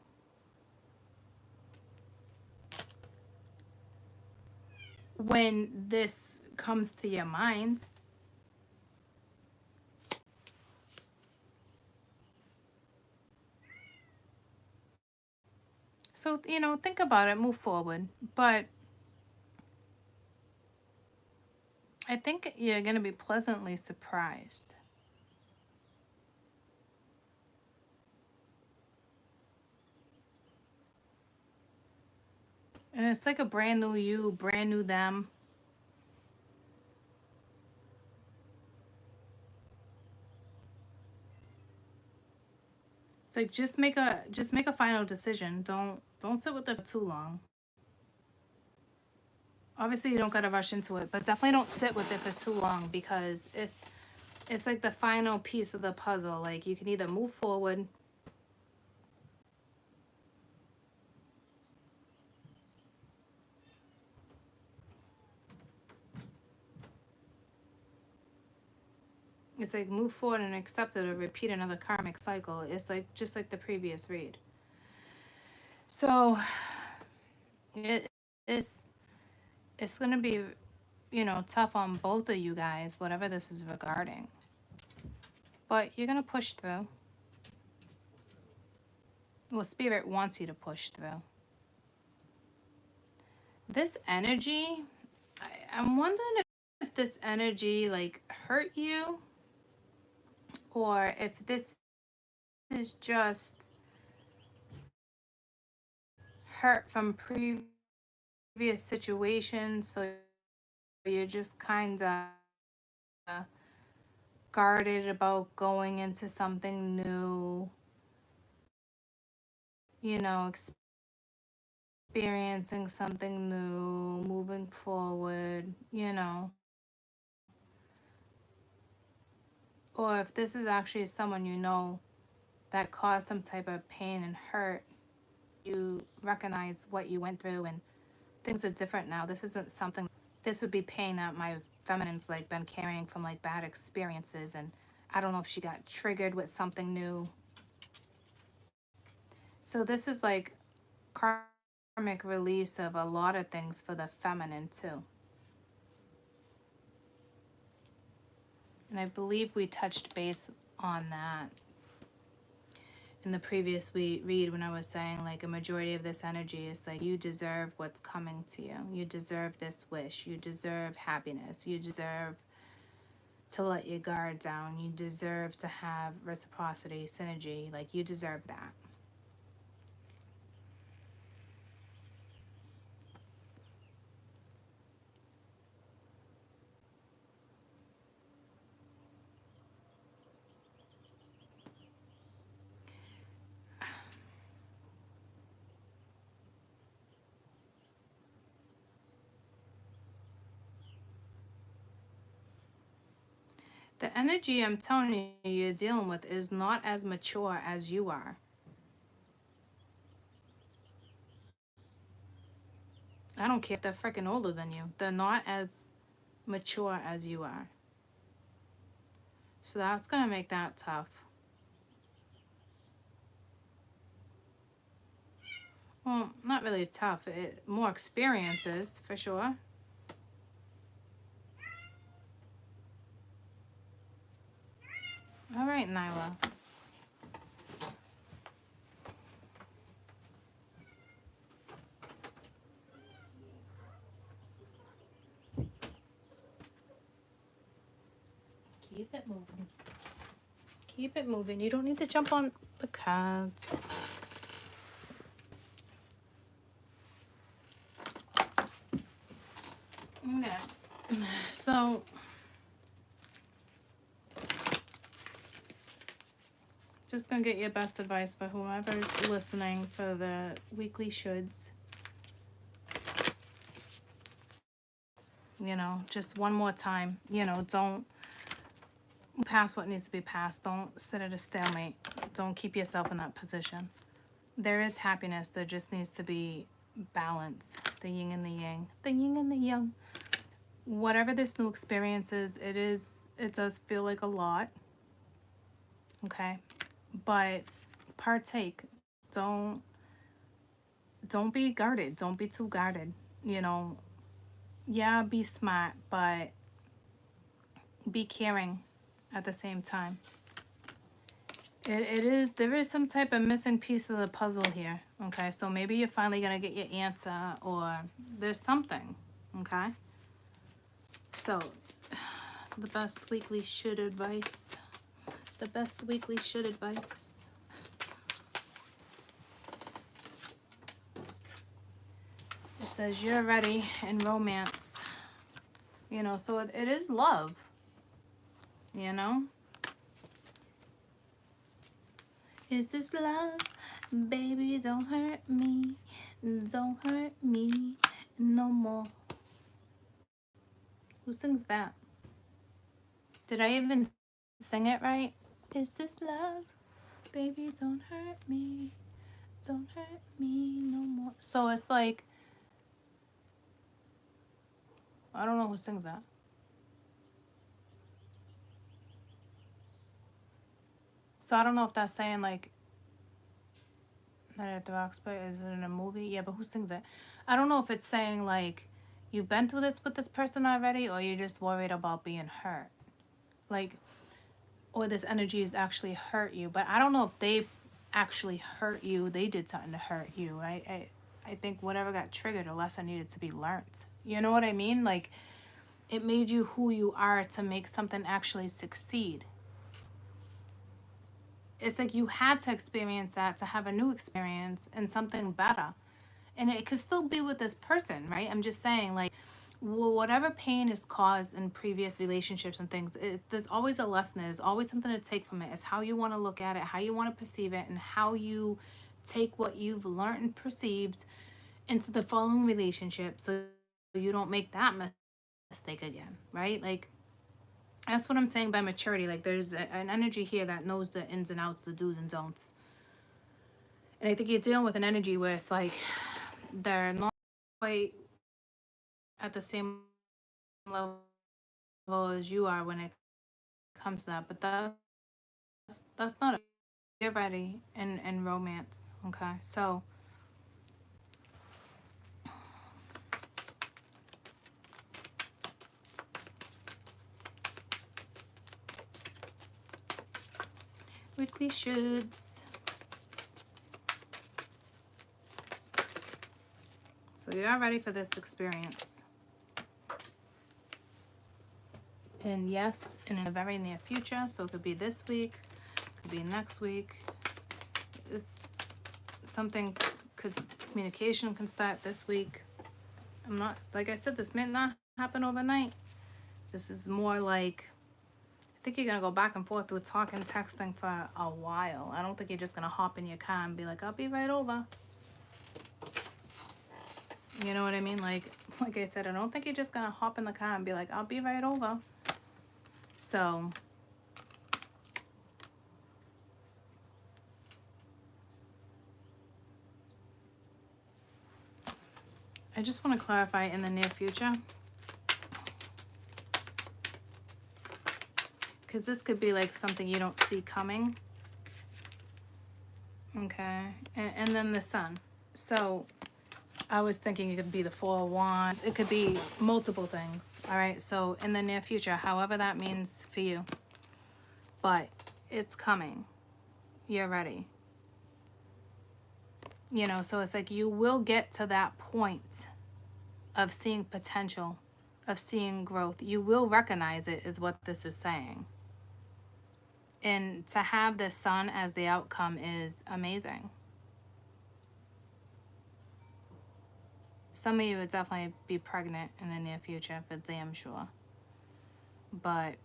When this comes to your mind, so, you know, think about it, move forward. But I think you're going to be pleasantly surprised. And it's like a brand new you, brand new them. It's like just make a final decision. Don't sit with it for too long. Obviously you don't gotta rush into it, but definitely don't sit with it for too long, because it's like the final piece of the puzzle. Like you can either move forward. It's like move forward and accept it, or repeat another karmic cycle. It's like just like the previous read. So it's gonna be, you know, tough on both of you guys, whatever this is regarding. But you're gonna push through. Well, Spirit wants you to push through. This energy, I'm wondering if this energy like hurt you, or if this is just hurt from previous situations, so you're just kind of guarded about going into something new, you know, experiencing something new, moving forward, you know. Or if this is actually someone you know that caused some type of pain and hurt, you recognize what you went through and things are different now. This isn't something, this would be pain that my feminine's like been carrying from like bad experiences, and I don't know if she got triggered with something new. So this is like karmic release of a lot of things for the feminine too. And I believe we touched base on that in the previous read, when I was saying like a majority of this energy is like you deserve what's coming to you. You deserve this wish. You deserve happiness. You deserve to let your guard down. You deserve to have reciprocity, synergy. Like you deserve that. The energy I'm telling you you're dealing with is not as mature as you are. I don't care if they're freaking older than you. They're not as mature as you are. So that's going to make that tough. Well, not really tough. More experiences, for sure. All right, Nyla. Keep it moving. Keep it moving. You don't need to jump on the cards. Okay. So just gonna get your best advice for whoever's listening for the weekly shoulds. You know, just one more time. You know, don't pass what needs to be passed. Don't sit at a stalemate. Don't keep yourself in that position. There is happiness. There just needs to be balance. The yin and the yang. The yin and the yang. whatever this new experience is, it does feel like a lot. Okay? But partake. Don't be guarded. Don't be too guarded. You know, yeah, be smart, but be caring at the same time. There is some type of missing piece of the puzzle here. Okay, so maybe you're finally gonna get your answer, or there's something. Okay, so the best weekly should advice. The best weekly should advice. It says you're ready in romance. You know, so it is love. You know? Is this love? Baby, don't hurt me. Don't hurt me no more. Who sings that? Did I even sing it right? Is this love? Baby, don't hurt me. Don't hurt me no more. So it's like, I don't know who sings that. So I don't know if that's saying like, Night at the Roxbury, is it in a movie? Yeah, but who sings it? I don't know if it's saying like, you've been through this with this person already, or you're just worried about being hurt. Like, or this energy has actually hurt you. But I don't know if they actually hurt you. They did something to hurt you. I think whatever got triggered, a lesson needed to be learned. You know what I mean? Like, it made you who you are to make something actually succeed. It's like you had to experience that to have a new experience and something better. And it could still be with this person, right? I'm just saying, like, well, whatever pain is caused in previous relationships and things, there's always a lesson. There's always something to take from it. It's how you want to look at it, how you want to perceive it, and how you take what you've learned and perceived into the following relationship so you don't make that mistake again, right? Like, that's what I'm saying by maturity. Like, there's an energy here that knows the ins and outs, the do's and don'ts. And I think you're dealing with an energy where it's like they're not quite at the same level as you are when it comes to that. But that's not it. You're ready in romance. Okay, so weekly shoulds. So you are ready for this experience. And yes, in the very near future. So it could be this week, could be next week. Communication can start this week. I'm not, like I said, this may not happen overnight. This is more like, I think you're going to go back and forth with talking, texting for a while. I don't think you're just going to hop in your car and be like, I'll be right over. You know what I mean? Like I said, I don't think you're just going to hop in the car and be like, I'll be right over. So I just want to clarify in the near future. Because this could be like something you don't see coming. Okay. And then the sun. So I was thinking it could be the Four of Wands. It could be multiple things. All right. So in the near future, however that means for you. But it's coming. You're ready. You know, so it's like you will get to that point of seeing potential, of seeing growth. You will recognize it, is what this is saying. And to have the sun as the outcome is amazing. Some of you would definitely be pregnant in the near future, for damn sure. But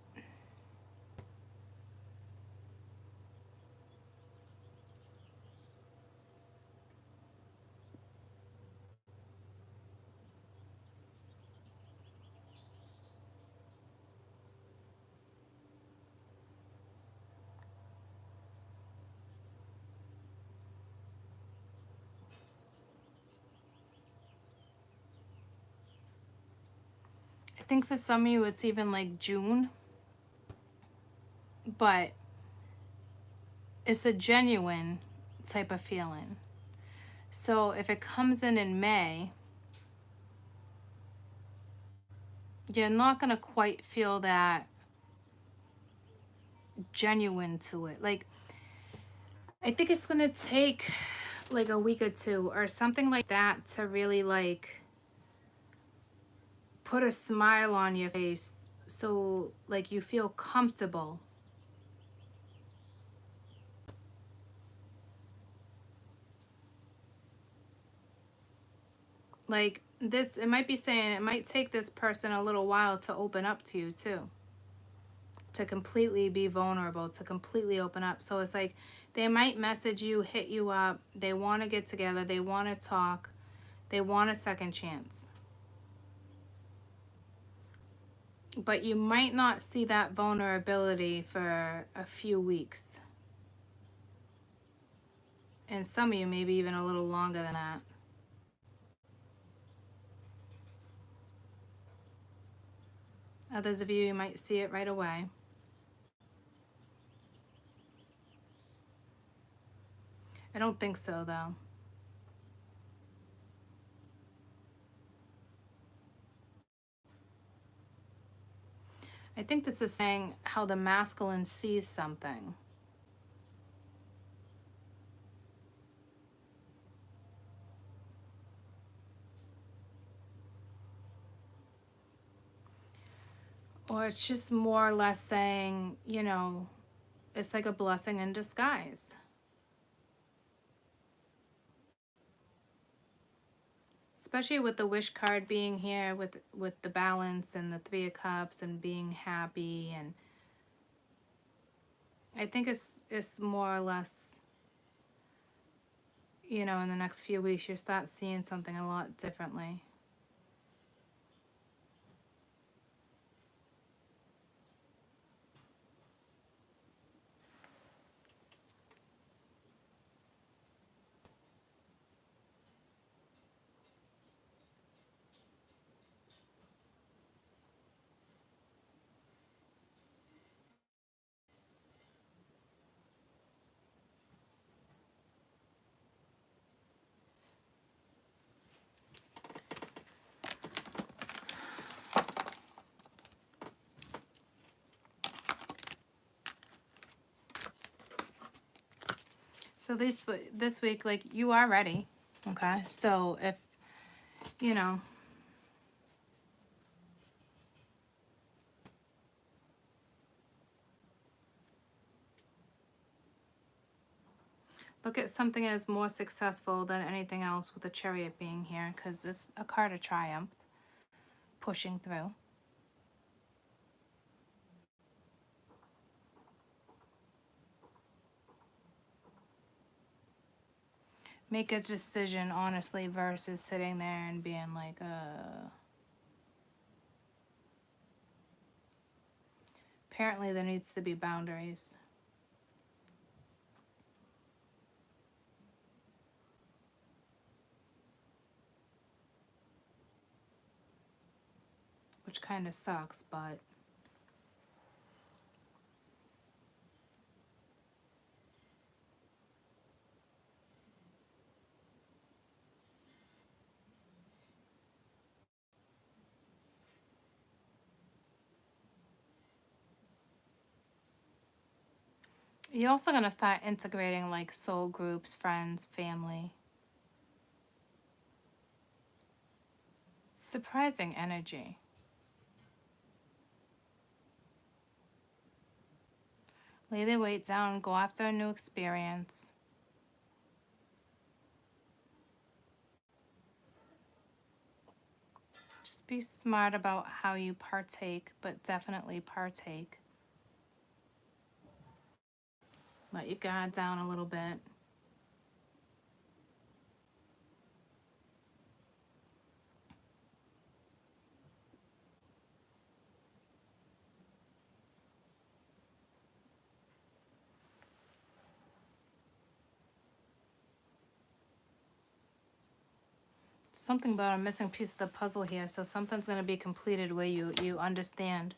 I think for some of you it's even like June, but it's a genuine type of feeling. So if it comes in May, you're not going to quite feel that genuine to it. Like, I think it's going to take like a week or two or something like that to really like put a smile on your face, so like you feel comfortable. Like this, it might be saying it might take this person a little while to open up to you too, to completely be vulnerable, to completely open up. So it's like they might message you, hit you up, they want to get together, they want to talk, they want a second chance. But you might not see that vulnerability for a few weeks. And some of you maybe even a little longer than that. Others of you might see it right away. I don't think so, though. I think this is saying how the masculine sees something. Or it's just more or less saying, you know, it's like a blessing in disguise. Especially with the wish card being here with the balance and the Three of Cups and being happy. And I think it's more or less, you know, in the next few weeks, you start seeing something a lot differently. So this week, like, you are ready, okay? So if, you know, look at something as more successful than anything else with the Chariot being here, because it's a card of triumph, pushing through. Make a decision honestly versus sitting there and being like, Apparently there needs to be boundaries. Which kind of sucks, but you're also going to start integrating like soul groups, friends, family. Surprising energy. Lay their weight down, go after a new experience. Just be smart about how you partake, but definitely partake. Let your guard down a little bit. something about a missing piece of the puzzle here. So something's going to be completed where you understand.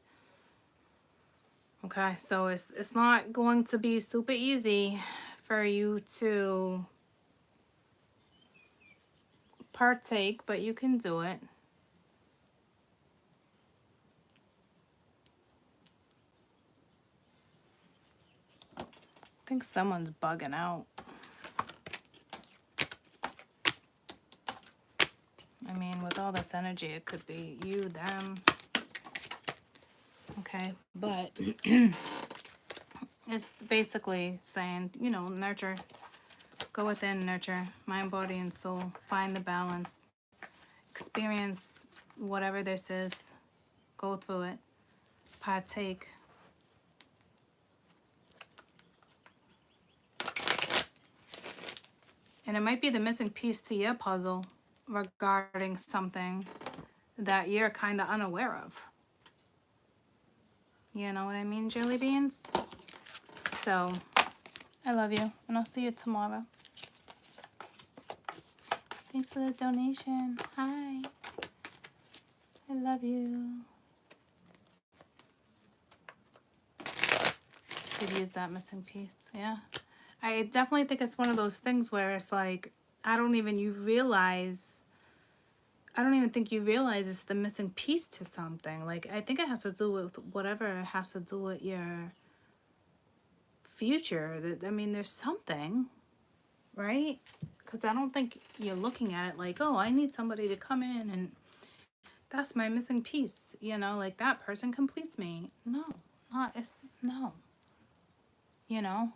Okay, so it's not going to be super easy for you to partake, but you can do it. I think someone's bugging out. I mean, with all this energy, it could be you, them. Okay, but it's basically saying, you know, nurture. Go within, nurture, mind, body, and soul. Find the balance. Experience whatever this is. Go through it. Partake. And it might be the missing piece to your puzzle regarding something that you're kind of unaware of. You know what I mean, jelly beans? So, I love you, and I'll see you tomorrow. Thanks for the donation. Hi. I love you. Could use that missing piece, yeah. I definitely think it's one of those things where it's like, I don't even think you realize it's the missing piece to something. Like, I think it has to do with whatever it has to do with your future. I mean, there's something, right? Because I don't think you're looking at it like, oh, I need somebody to come in and that's my missing piece. You know, like that person completes me. No, no. You know,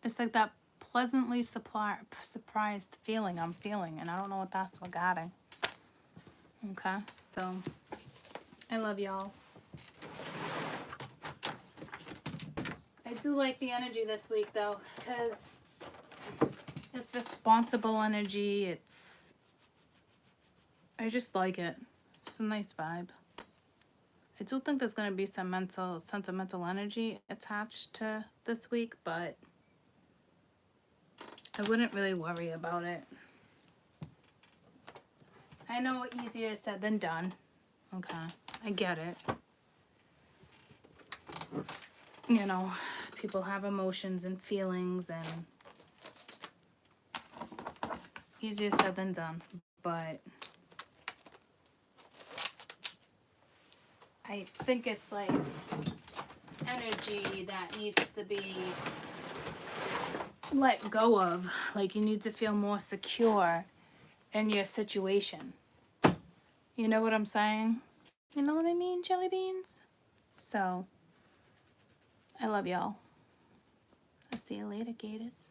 it's like that pleasantly surprised feeling I'm feeling, and I don't know what that's regarding. Okay, so I love y'all. I do like the energy this week, though, because it's responsible energy. I just like it. It's a nice vibe. I do think there's going to be some sentimental energy attached to this week, but I wouldn't really worry about it. I know easier said than done. Okay, I get it. You know, people have emotions and feelings, and easier said than done, but I think it's like energy that needs to be let go of. Like, you need to feel more secure in your situation. You know what I'm saying? You know what I mean, jelly beans? So, I love y'all. I'll see you later, Gators.